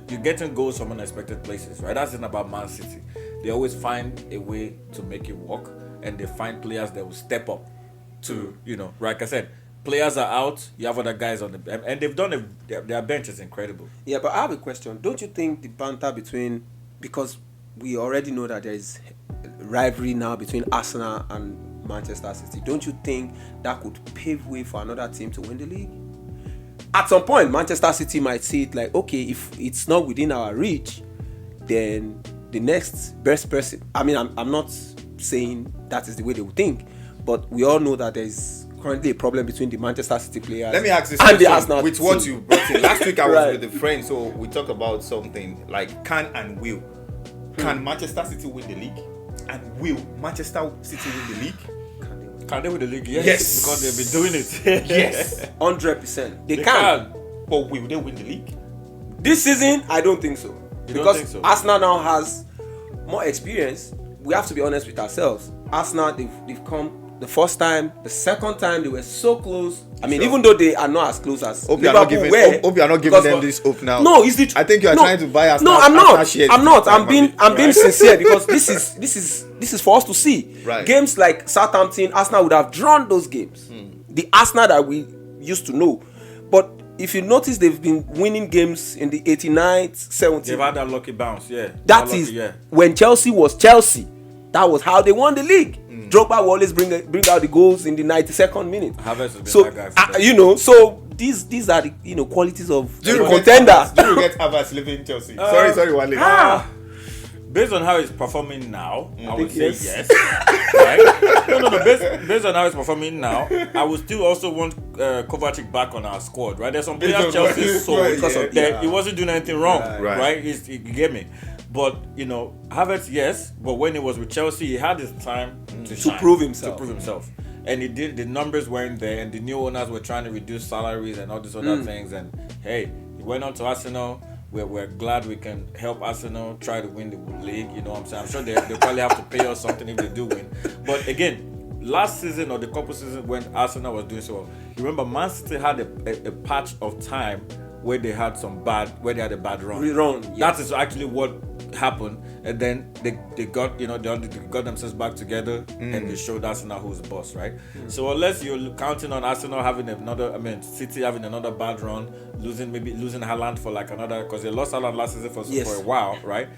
you're getting goals from unexpected places, right? That's the thing about Man City. They always find a way to make it work, and they find players that will step up to, like I said. Players are out, you have other guys on the and they've done their bench is incredible. Yeah, but I have a question. Don't you think the banter because we already know that there is rivalry now between Arsenal and Manchester City, don't you think that could pave way for another team to win the league? At some point, Manchester City might see it like, okay, if it's not within our reach, then the next best person. I mean, I'm not saying that is the way they would think, but we all know that there is currently a problem between the Manchester City players. Let me ask this and the question Arsenal with team. what you brought in. Last week I was Right. with a friend, so we talked about something like can and will. Can Manchester City win the league? And will Manchester City win the league? Can they win the league? Yes. Yes. Because they've been doing it. Yes. 100%. They They can. can. But will they win the league? This season, I don't think so. You Because don't think so? Arsenal now has more experience. We have to be honest with ourselves. Arsenal, they've come the first time, the second time they were so close. I mean, Sure. even though they are not as close as Hope you are not Liverpool giving. were, Hope you are not giving because- them this hope now. No, it's the. I think you are no, trying to buy Arsenal. No, I'm not. Arsenal shares I'm not. this I'm time, being. Abi. I'm being Right. sincere because this is for us to see. Right. Games like Southampton, Arsenal would have drawn those games. The Arsenal that we used to know, but if you notice, they've been winning games in the 89th, 70th. They've had that lucky bounce, yeah. That lucky, is yeah. when Chelsea was Chelsea. That was how they won the league. Drogba will always bring out the goals in the 92nd minute. Havertz has been So that guy for them. so these are the qualities of Do you a regret contender. Havertz? Do you regret Havertz leaving Chelsea? Sorry, Wale. based on how he's performing now, I would say yes. yes. Right? No. Based on how he's performing now, I would still also want Kovacic back on our squad. Right? There's some players Chelsea saw because of that he wasn't doing anything wrong. Right? You get me. But Havertz, yes. But when he was with Chelsea, he had his time to prove himself. And he did. The numbers weren't there, and the new owners were trying to reduce salaries and all these other things. And hey, he went on to Arsenal. We're glad we can help Arsenal try to win the league. You know what I'm saying? I'm sure they'll probably have to pay us something if they do win. But again, last season or the couple seasons when Arsenal was doing so well, you remember Man City had a patch of time where they had a bad run. Yes. That is actually what happened, and then they got they got themselves back together and they showed Arsenal who's the boss, right? So unless you're counting on Arsenal having City having another bad run, losing Haaland for like another, because they lost Haaland last season for a while, right?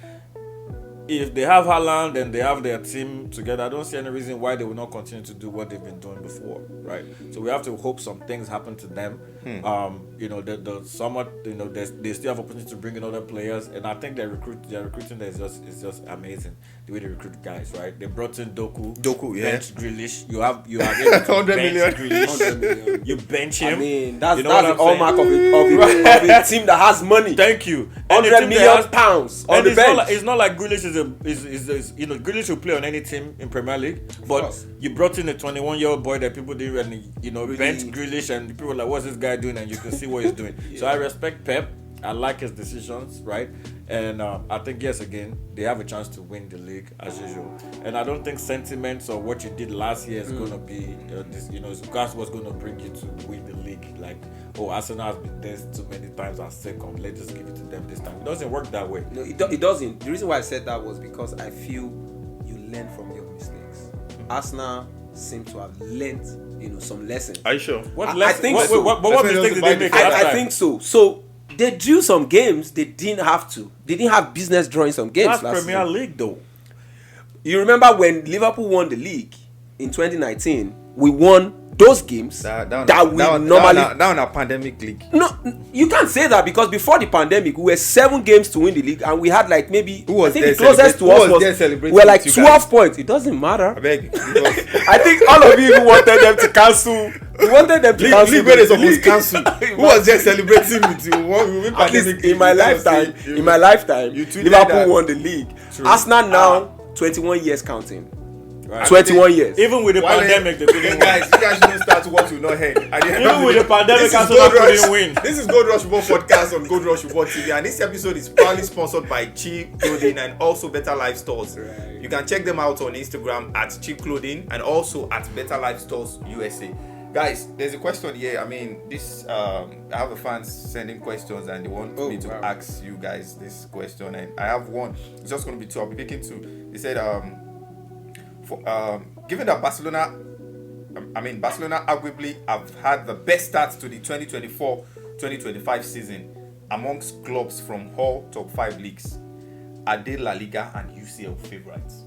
If they have Haaland and they have their team together, I don't see any reason why they will not continue to do what they've been doing before, right? So we have to hope some things happen to them. The somewhat, they still have opportunity to bring in other players, and I think their recruiting there is just amazing. The way they recruit guys, right? They brought in Doku, yeah. bench Grealish. You have able to 100 bench million. Grealish. You bench him. I mean, that's what the I'm hallmark of saying? a team that has money. Thank you. £100 million on the bench. It's not like Grealish is Grealish will play on any team in Premier League, but you brought in a 21-year-old boy that people didn't bench Grealish, and people were like, what's this guy doing? And you can see what he's doing. So I respect Pep. I like his decisions, right? And I think, yes, again, they have a chance to win the league as usual. And I don't think sentiments or what you did last year is going to be, that's what's going to bring you to win the league. Like, Arsenal has been there too many times and second, let's just give it to them this time. It doesn't work that way. No, it doesn't. The reason why I said that was because I feel you learn from your mistakes. Arsenal seem to have learned, some lessons. Are you sure? What mistakes did they make? I think so. So they drew some games they didn't have to. They didn't have business drawing some games. That's Premier League, though. You remember when Liverpool won the league in 2019? We won those games down a pandemic league. No, you can't say that, because before the pandemic we were 7 games to win the league, and we had like maybe I think the closest to us was we were like 12 points. It doesn't matter. I beg. I think all of you wanted them to cancel. You wanted them to cancel. League where they supposed to cancel. Who was there celebrating with you? At least in my lifetime, Liverpool won the league. True. Arsenal now 21 years counting. Right. 21 years. Even with the pandemic, they couldn't win. Guys, you guys shouldn't start what you not heard. Even with the pandemic, Arsenal couldn't win. This is Gold Rush Report podcast on Gold Rush Report TV, and this episode is proudly sponsored by Cheap Clothing and also Better Life Stores. Right. You can check them out on Instagram at Cheap Clothing and also at Better Life Stores USA. Guys, there's a question here. I mean, I have a fans sending questions and they want me to ask you guys this question, and I have one. It's just going to be 2. I'll be picking 2. They said, given that Barcelona arguably have had the best start to the 2024-2025 season amongst clubs from all top 5 leagues, are they La Liga and UCL favorites?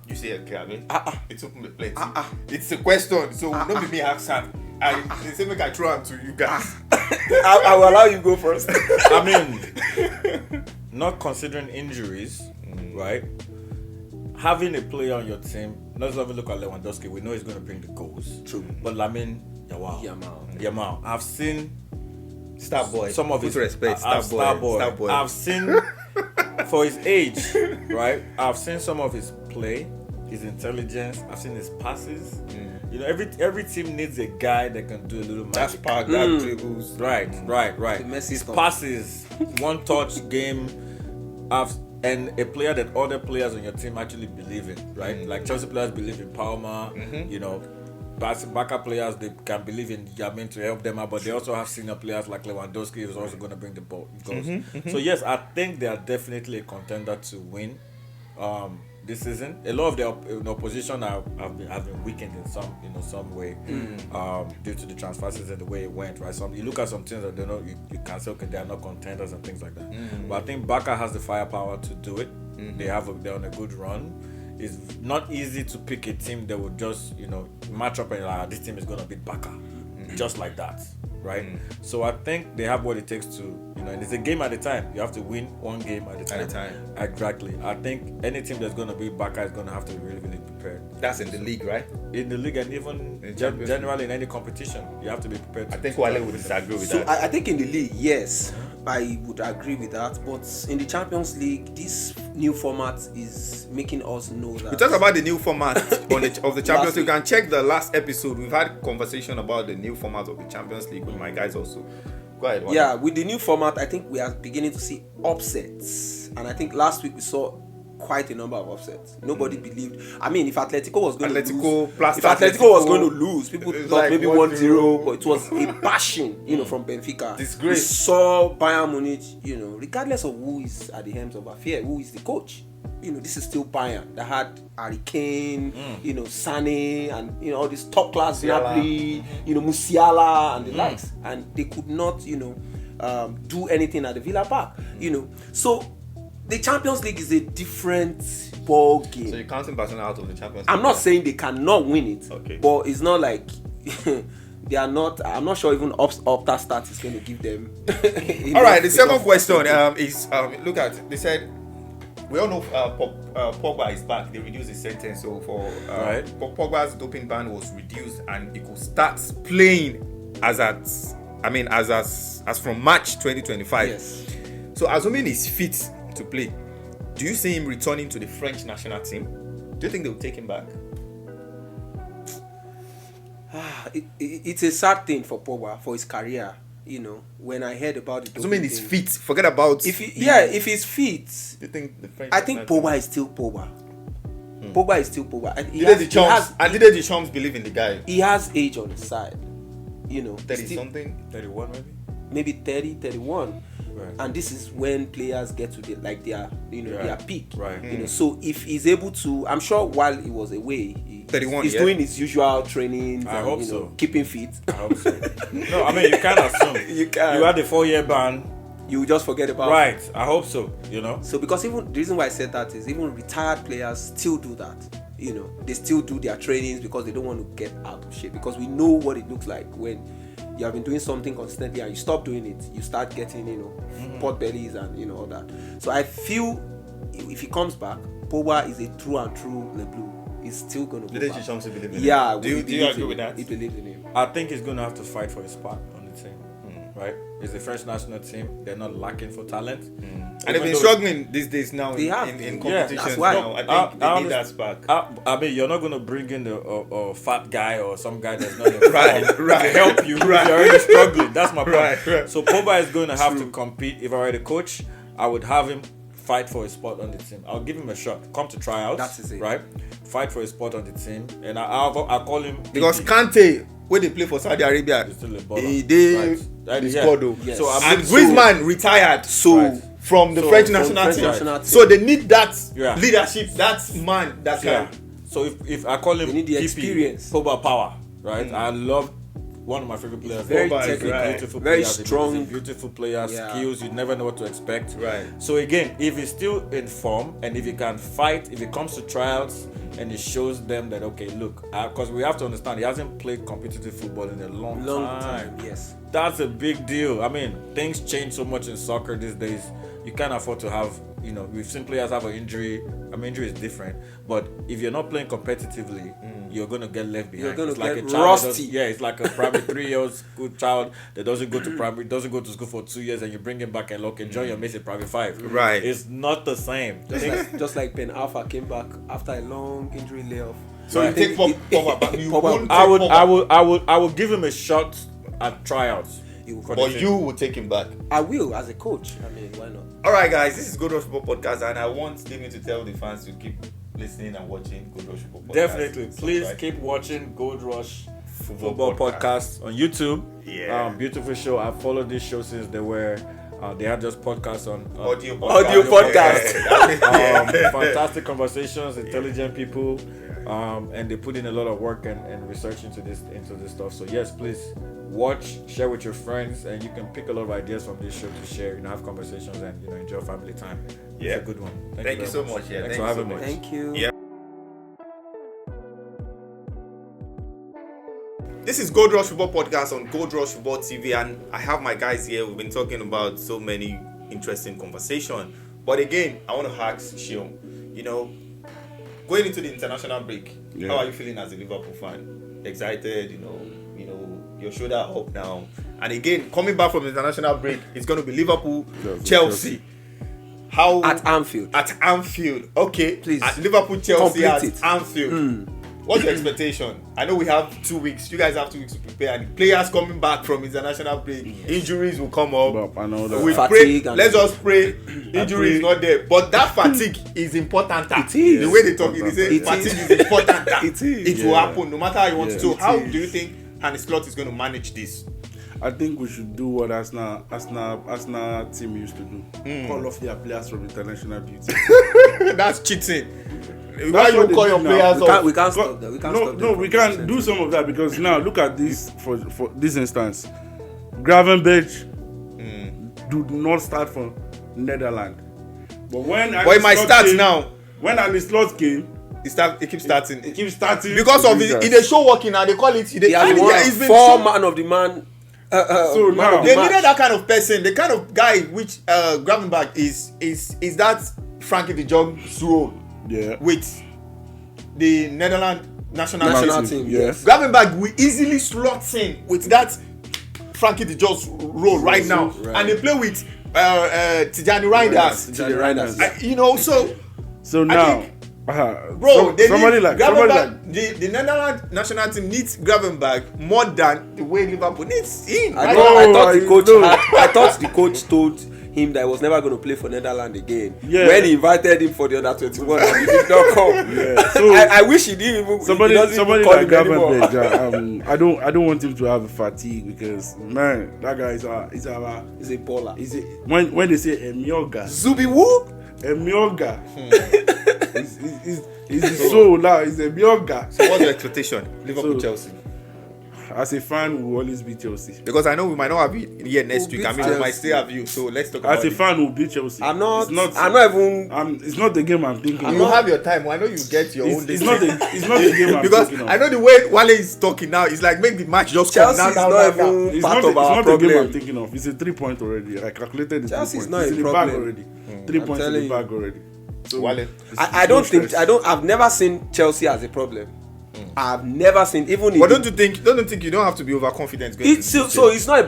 UCL, okay, I mean, it's open the plate. It's a question, so don't be me asking. They say make I throw them to you guys. I will allow you go first. I mean, not considering injuries, right? Having a player on your team, let's not even look at Lewandowski. We know he's going to bring the goals. True. But Lamine Yamal. I've seen Star boy. Some of his respect. Star boy. I've seen for his age, right? I've seen some of his play, his intelligence. I've seen his passes. Every team needs a guy that can do a little magic. That's part that dribbles. Right. His passes, one touch game. And a player that other players on your team actually believe in, right? Like Chelsea players believe in Palmer, backup players, they can believe in Yamin to help them out, but they also have senior players like Lewandowski who's also going to bring the ball goals. So yes, I think they are definitely a contender to win this season. A lot of the opposition have been weakened in some way due to the transfer season, the way it went, right? You look at some teams that you can say, okay, they are not contenders and things like that. But I think Barca has the firepower to do it. They're on a good run. It's not easy to pick a team that would just match up and like, this team is going to beat Barca just like that. right? So I think they have what it takes to, and it's a game at a time. You have to win one game at a time. Exactly. I think any team that's going to be Barca is going to have to be really, really prepared. That's in the league, right? In the league and even generally in any competition, you have to be prepared. I think Wale would disagree with that. I think in the league, yes, I would agree with that. But in the Champions League, this new format is making us know that. We talk about the new format of the Champions League. You can check the last episode. We've had conversation about the new format of the Champions League with my guys also. Go ahead. Wale. Yeah, with the new format, I think we are beginning to see upsets. And I think last week we saw quite a number of upsets. Nobody believed. I mean, if Atletico was going to lose, people thought like maybe 1-0, but it was a bashing, from Benfica. Disgrace. We saw Bayern Munich, regardless of who is at the helms of affair, who is the coach. This is still Bayern that had Harry Kane, Sané, and all this top class Napoli, Musiala and the likes, and they could not, do anything at the Villa Park, So the Champions League is a different ball game. So you're counting Barcelona out of the Champions League? I'm not saying they cannot win it, okay, but it's not like they are not. I'm not sure even Opta Stat is going to give them. All right. The second question is look at. They said we all know Pogba is back. They reduced his sentence, so for Pogba's doping ban was reduced, and he could start playing as from March 2025. Yes. So assuming he's fit to play, do you see him returning to the French national team? Do you think they'll take him back? It's a sad thing for Pogba, for his career. When I heard about it, assuming he's fit, forget about if he's fit. Do you think the French? I think Pogba is still Pogba. Pogba is still Pogba. Did the Chums believe in the guy? He has age on his side. 30 something, 31 maybe 30, 31. Right. And this is when players get to their peak. Right. So if he's able to, I'm sure while he was away, he's doing his usual training. I hope so. Keeping fit. I hope so. No, I mean you can't assume. You can. You had the 4-year ban. You just forget about it. I hope so. So because even the reason why I said that is even retired players still do that. They still do their trainings because they don't want to get out of shape. Because we know what it looks like when you have been doing something consistently and you stop doing it, you start getting, pot bellies and, all that. So I feel if he comes back, Pogba is a true Le Bleu. He's still going to go back. Believe in him? Yeah. Do you agree with that? He believes in him. I think he's going to have to fight for his spot on the team. Right? It's the French national team. They're not lacking for talent. And they've been struggling these days now in competitions. That's why. Now. I think they need that spark. I mean, you're not going to bring in a fat guy or some guy that's not in right to help you. You're already struggling. That's my point. Right. So Pogba is going to have to compete. If I were the coach, I would have him fight for a spot on the team. I'll give him a shot. Come to tryouts. That's it. Right? Fight for a spot on the team. And I'll call him... Because Kante, when they play for Saudi Arabia, he did squad. Yes. So and Griezmann retired from the French national team. So they need that leadership, that man that can. So if I call him, they need the experience, Pogba power, right? I love one of my favorite players. Very technical, beautiful very player, strong, beautiful player, skills. You never know what to expect. Right. So again, if he's still in form and if he can fight, if he comes to trials and he shows them that okay, look, because we have to understand he hasn't played competitive football in a long time. Yes, that's a big deal. I mean, things change so much in soccer these days. You can't afford to have, we've seen players have an injury. I mean, injury is different, but if you're not playing competitively, you're going to get left behind. You're going to get a child rusty. It's like a primary 3-year-old school child that doesn't go to primary, doesn't go to school for 2 years, and you bring him back and look, enjoy your mates in primary 5. Right. It's not the same. Just like Ben Alpha came back after a long injury layoff. So you take Pogba back. I will give him a shot at tryouts. But you will take him back. I will, as a coach. I mean, why not? All right, guys. This is Good Rush Football Podcast, and I want Stephen to tell the fans to keep listening and watching Good Rush Football Podcast. Definitely. Please keep watching Gold Rush Football Podcast on YouTube. Yeah. Beautiful show. I've followed this show since they had just podcasts on audio podcast. Fantastic conversations, intelligent people, and they put in a lot of work and research into this stuff. So yes, please watch, share with your friends, and you can pick a lot of ideas from this show to share. Have conversations and enjoy family time. Yeah, it's a good one. Thank you so much. Yeah, thanks for having me. Thank you. Yeah. This is Gold Rush Football Podcast on Gold Rush Football TV, and I have my guys here. We've been talking about so many interesting conversation. But again, I want to ask Shion, going into the international break, how are you feeling as a Liverpool fan? Excited, your shoulder up now. And again, coming back from the international break, it's going to be Liverpool, Chelsea. How at Anfield. At Anfield, okay. Please. At Liverpool, Chelsea Complete at Anfield. What's your expectation? I know we have 2 weeks. You guys have 2 weeks to prepare, and players coming back from international break, injuries will come up. I know that. We Fatigue pray. Let's just pray. Injury is not there, but that fatigue is important. It is. The way they talk, they say fatigue is important. It is. It will happen no matter how you want to. So, how is. do you think Arne Slot is going to manage this? I think we should do what Arsenal team used to do. Call off their players from international duty. That's cheating. That's Why you what they call do your now. players off? We can't stop that. We can't stop No, we can't do some of that because now look at this for this instance. Gravenberch do not start for Netherlands. But when it might start now. When Arne Slot came, It keeps starting. it keeps starting Because of it, they show working now. They call it. He has won 4 man of the man. So man now- of the They match. needed that kind of person, the kind of guy which Gravenberch is that Frankie de Jong's role with the Netherlands national team. Yes. Gravenberch will easily slot in with that Frankie de Jong's role right now, right. and they play with Tijani Reinders. So I now, think, bro, somebody like the Netherlands national team needs Gravenberch more than the way Liverpool needs him. I Right? thought the coach told him that he was never going to play for Netherlands again. Yeah. When he invited him for the under 21, and he did not come. Yeah. So I wish he didn't even. somebody he doesn't even call like him anymore. Gravenberch, I don't want him to have a fatigue because man, that guy is He's a baller. when they say Emioga, Zubi Woo. Emioga, he's the soul now. He's Emioga. So what's your expectation? Liverpool, So- Chelsea. As a fan, we will always beat Chelsea. Because I know we might not have you here next We'll week. I beat mean, we Chelsea. might still have you. So let's talk about As a it. fan, we'll beat Chelsea. I'm not even. It's not the game I'm thinking. You of. have your time. I know you get your own. It's not the game I'm because thinking of. I know the way Wale is talking now. It's like make the match just Chelsea come is now. not even It's part not of our the game I'm problem. thinking of. It's a 3 point already. I calculated the 3 Chelsea is points. not It's a in the problem. bag already. 3 I'm points in telling the you. bag already. So Wale. I don't think. I've never seen Chelsea as a problem. I've never seen even. But don't you think you don't have to be overconfident? Going It's so it's not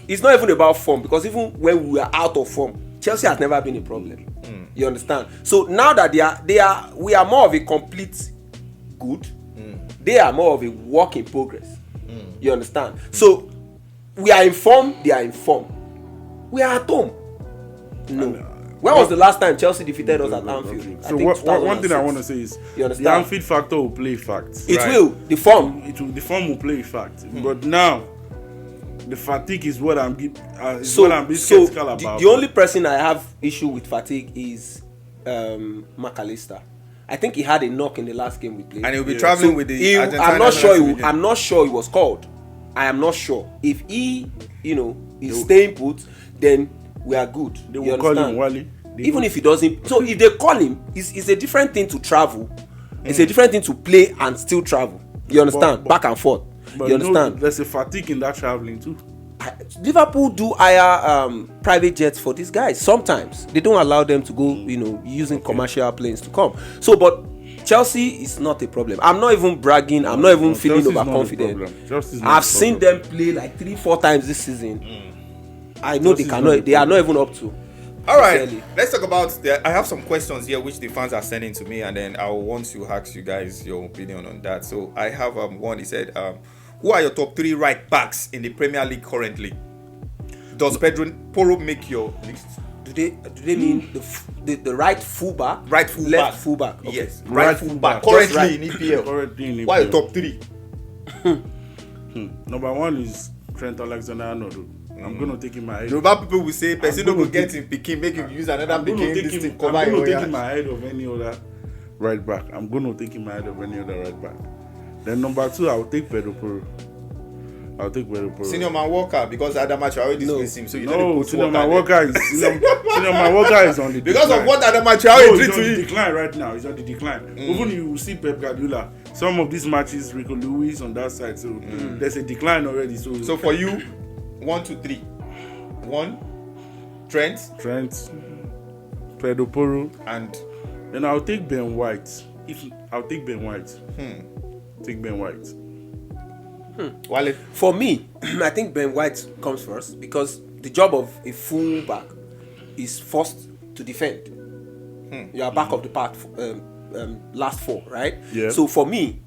even about form, because even when we are out of form, Chelsea has never been a problem. You understand? So now that we are more of a complete good. They are more of a work in progress. You understand? So we are in form, they are in form. We are at home. No. When was the last time Chelsea defeated us at Anfield? So one thing I want to say is You the understand? Anfield factor will play facts. It will. The form. The form will play fact. But now the fatigue is what I'm being So skeptical about. the only person I have issue with fatigue is McAllister. I think he had a knock in the last game we played. And he'll be traveling with the Argentina I'm not national team. I'm not sure he was called. I am not sure. If he, is staying put, then we are good. They You will call him understand? Wally. Even if he doesn't, so if they call him, it's a different thing to travel. It's a different thing to play and still travel. You understand? But- Back and forth. But You understand? there's a fatigue in that traveling too. Liverpool do hire private jets for these guys. Sometimes they don't allow them to go, using commercial planes to come. So, but Chelsea is not a problem. I'm not even bragging. I'm not even feeling Chelsea's not a overconfident. problem. Chelsea's not I've a seen problem. them play like 3-4 times this season. I know Chelsea's they not a cannot. They are not problem. even up to. All right, Sincerely. let's talk about. I have some questions here which the fans are sending to me, and then I will want to ask you guys your opinion on that. So I have one. He said, "Who are your top 3 right backs in the Premier League currently? Does Pedro Porro make your list? Do they mean the right fullback? Right fullback, Left fullback. Okay. Yes, right fullback. Just Currently in EPL. Currently in Why your EPL. top 3? Number 1 is Trent Alexander-Arnold. I'm gonna take him ahead. Yoruba people will say, "Person don't go gonna get him Pikin, make him use another I'm gonna Pikin. take This him. thing I'm cover gonna your take him yard." ahead of any other right back. I'm gonna take him ahead of any other right back. Then number 2, I'll take Pedro Porro. I'll take Pedro. Senior man Walker, because Adama Traore dismissed him, so you No, don't put Senior Walker Man there. Walker is Senior Man Walker is on the Because decline. of what Adama No, Traore he's did on to the him. decline right now. He's on the decline. Even you see Pep Guardiola, some of these matches, Rico Lewis on that side, so there's a decline already. So for you, 1, 2, 3. 1, Trent, Trent, Pedro Porro, and then I'll take Ben White. I'll take Ben White. Take Ben White. Wale. For me, I think Ben White comes first because the job of a fullback is first to defend. You are back of the pack, last 4, right? Yeah. So for me,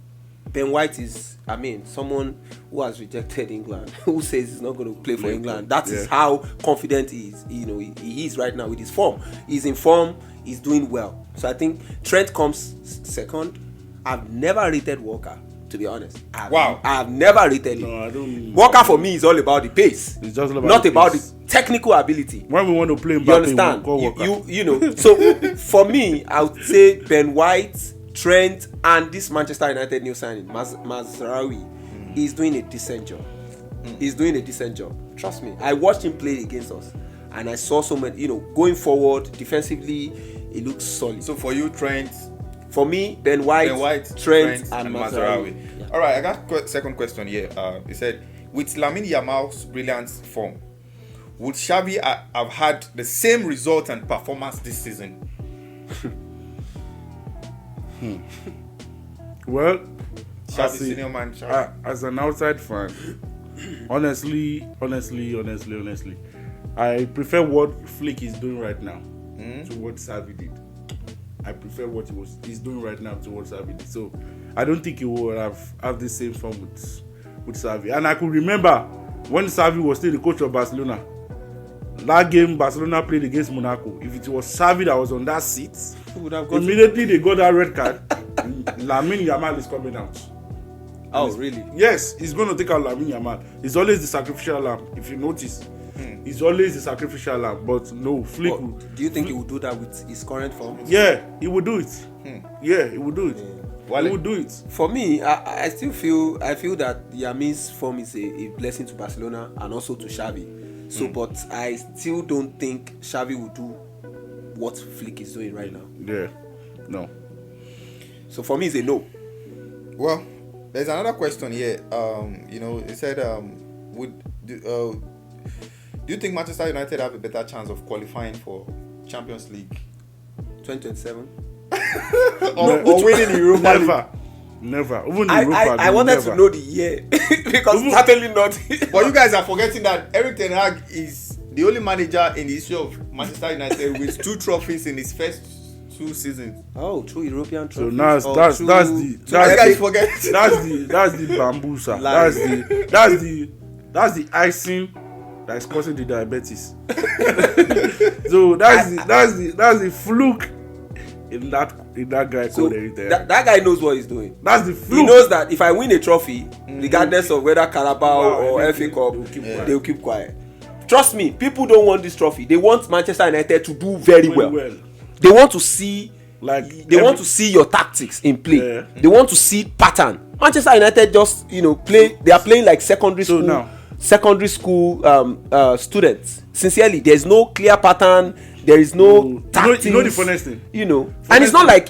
Ben White is, someone who has rejected England, who says he's not going to play for England. That is how confident he is. He is right now with his form. He's in form. He's doing well. So I think Trent comes second. I've never rated Walker, to be honest. I've never rated him. No, I don't. Walker for me is all about the pace. It's just about not the about pace. the technical ability. When we want to play You Mbappe, understand? we call Walker. You know. So for me, I would say Ben White, Trent, and this Manchester United new signing, Mazraoui, he's doing a decent job. He's doing a decent job. Trust me. I watched him play against us, and I saw so many. Going forward defensively, it looks solid. So for you, Trent. For me, Ben White, Trent, and Mazraoui. Yeah. All right, I got second question here. He said, with Lamine Yamal's brilliant form, would Xavi have had the same result and performance this season? Well, Xavi, senior man, Xavi. as an outside fan, honestly, I prefer what Flick is doing right now to what Xavi did. I prefer what he's doing right now to what Xavi did. So I don't think he will have the same form with Xavi. And I could remember when Xavi was still the coach of Barcelona. That game Barcelona played against Monaco. If it was Xavi that was on that seat, immediately they got that red card. Lamine Yamal is coming out. Oh, really? Yes, he's going to take out Lamine Yamal. He's always the sacrificial lamb, if you notice. He's always the sacrificial lamb. But no, Flick. Do you think he will do that with his current form? Yeah, he will do it. Yeah, he will do it. Wale. He will do it. For me, I still feel that Yamin's form is a blessing to Barcelona and also to Xavi. So, but I still don't think Xavi will do what Flick is doing right now. Yeah, no. So for me, it's a no. Well, there's another question here. It said, do you think Manchester United have a better chance of qualifying for Champions League 2027? or winning the Europa League? Never. Even I wanted to know the year because certainly not. But you guys are forgetting that Erik Ten Hag is the only manager in the history of Manchester United with 2 trophies in his first 2 seasons. Oh, true European So trophies. now that's You guys forget. that's the bambusa. That's the icing that is causing the diabetes. So that's the fluke in that guy called Erik Ten Hag. That guy knows what he's doing. That's the fluke. He knows that if I win a trophy, regardless of whether Carabao or FA Cup, they'll keep quiet. Trust me, people don't want this trophy. They want Manchester United to do very well. They want to see want to see your tactics in play. Yeah. They want to see pattern. Manchester United just play. They are playing like secondary school students. Sincerely, there's no clear pattern. There is no tactics. You know the funniest thing. And it's not like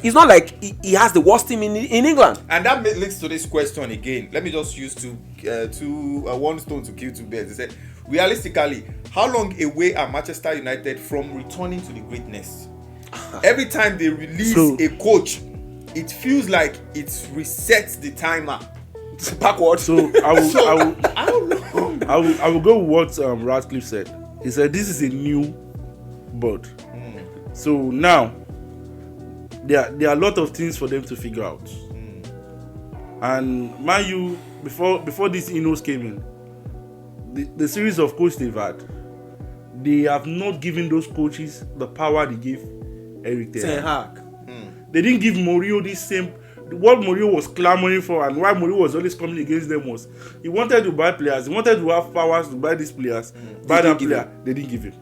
he has the worst team in England. And that leads to this question again. Let me just use one stone to kill 2 birds. They said, realistically, how long away are Manchester United from returning to the greatness? Every time they release a coach, it feels like it resets the timer Backwards. So I don't know. I will go with what Radcliffe said. He said this is a new board. So now there are a lot of things for them to figure out. And Man U, before these Inos came in, the series of coaches they've had, they have not given those coaches the power they gave Erik Ten Hag. They didn't give Mourinho this same. What Mourinho was clamoring for and why Mourinho was always coming against them was he wanted to buy players. He wanted to have powers to buy these players. Buy that player. They didn't give him.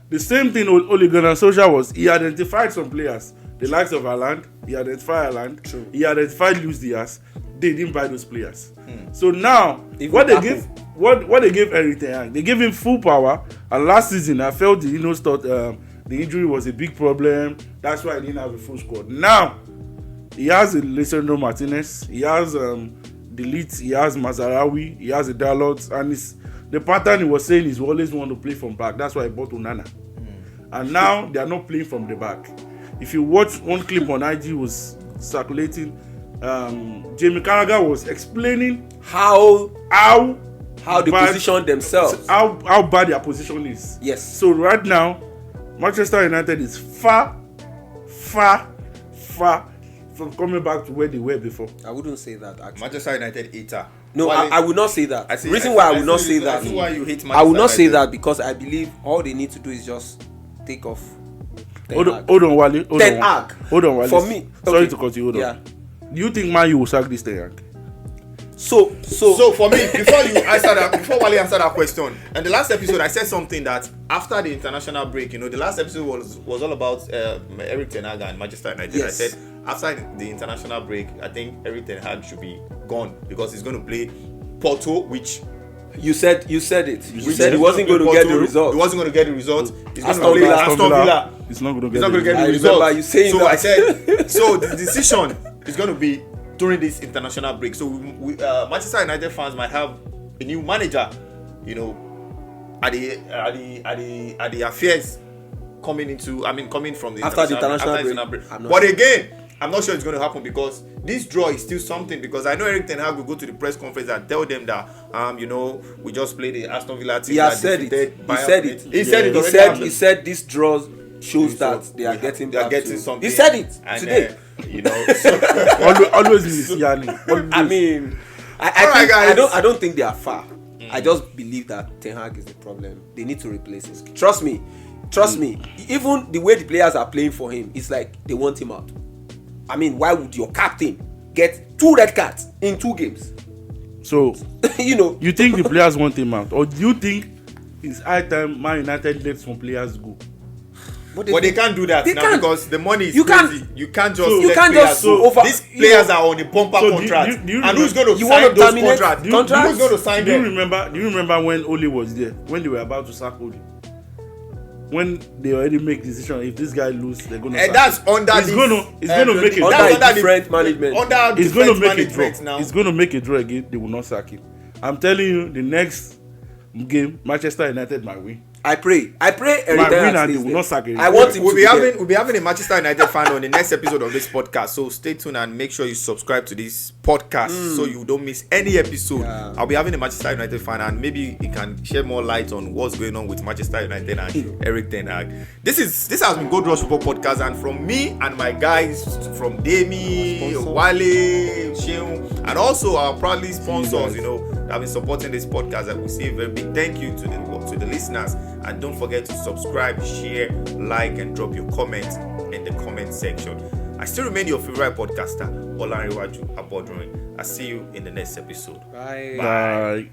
The same thing with Ole Gunnar Solskjaer was he identified some players. The likes of Haaland. He identified Haaland. True. He identified Luis Diaz. they didn't buy those players. So now, Even what they Apple. give, what they gave Erik Ten Hag, they gave him full power. And last season, I felt the injury was a big problem. That's why he didn't have a full squad. Now, he has a Lisandro Martinez, he has the Leeds, he has Mazarawi, he has a Dalot, and the pattern he was saying is he always want to play from back. That's why he bought Onana. And now they are not playing from the back. If you watch one clip on IG was circulating, Jamie Carragher was explaining how they bad- position themselves. how bad their position is. Yes. So right now, Manchester United is far from coming back to where they were before. I wouldn't say that actually. Manchester United hater. No, I would not say that. Reason I why I see- would not see- say I that. see why you hate I would Manchester not say United. that because I believe all they need to do is just take off. Hold on, Wale. Ten Hag. Hold on, Wale. For me, Sorry okay. to cut you. Hold on. Yeah. Do you think Man U will sack this Ten Hag? So For me, before Wale answered that question, and the last episode I said something that after the international break, the last episode was all about Erik Ten Hag and Manchester United. Yes. I said after the international break, I think Erik Ten Hag should be gone because he's going to play Porto, which you said it. You said he wasn't going to get the result. He wasn't going to get the result. He's going to Aston play Villa. Aston Villa. He's not going to He's not going to get I the remember result. you saying so that. I said, so the decision is going to be during this international break. So Manchester United fans might have a new manager, at the affairs coming from the After the international break. But again, I'm not sure it's going to happen because this draw is still something. Because I know Erik Ten Hag will go to the press conference and tell them that we just played the Aston Villa team. He has said it. He said this draw shows that they are getting back to something. He said it today. always Messiani. I mean, Alright, guys. I don't think they are far. I just believe that Ten Hag is the problem. They need to replace him. Trust me. Even the way the players are playing for him, it's like they want him out. I mean, why would your captain get 2 red cards in 2 games? So You think the players want him out, or do you think it's high time Man United let some players go? But they can't do that now because the money is You can't- crazy. You can't just you let can't players just go. over- These players are on a bumper So do you- contract. do you And who's going to you sign wanna those terminate contracts? contracts? Who's going to sign Do you them? remember when Ole was there, when they were about to sack Ole? When they already make decision, if this guy lose, they're gonna. And that's under He's gonna make it. Under That's a different management. Under He's gonna defense make it draw. management now. He's gonna make a draw again. They will not sack him. I'm telling you, the next game, Manchester United might win. I pray Erik My Ten win Hag and stays they will there. not sack him. I want him We'll to be having a Manchester United fan on the next episode of this podcast. So stay tuned and make sure you subscribe to this podcast so you don't miss any episode. Yeah. I'll be having a Manchester United fan and maybe he can shed more light on what's going on with Manchester United and Erik Ten Hag. This has been Gold Rush Football Podcast, and from me and my guys from Demi, Wale, Sheung, and also our proudly sponsors, that have been supporting this podcast. I will say a very big thank you to the listeners. And don't forget to subscribe, share, like, and drop your comments in the comment section. I still remain your favorite podcaster, Olanrewaju Abodrin. I'll see you in the next episode. Bye. Bye.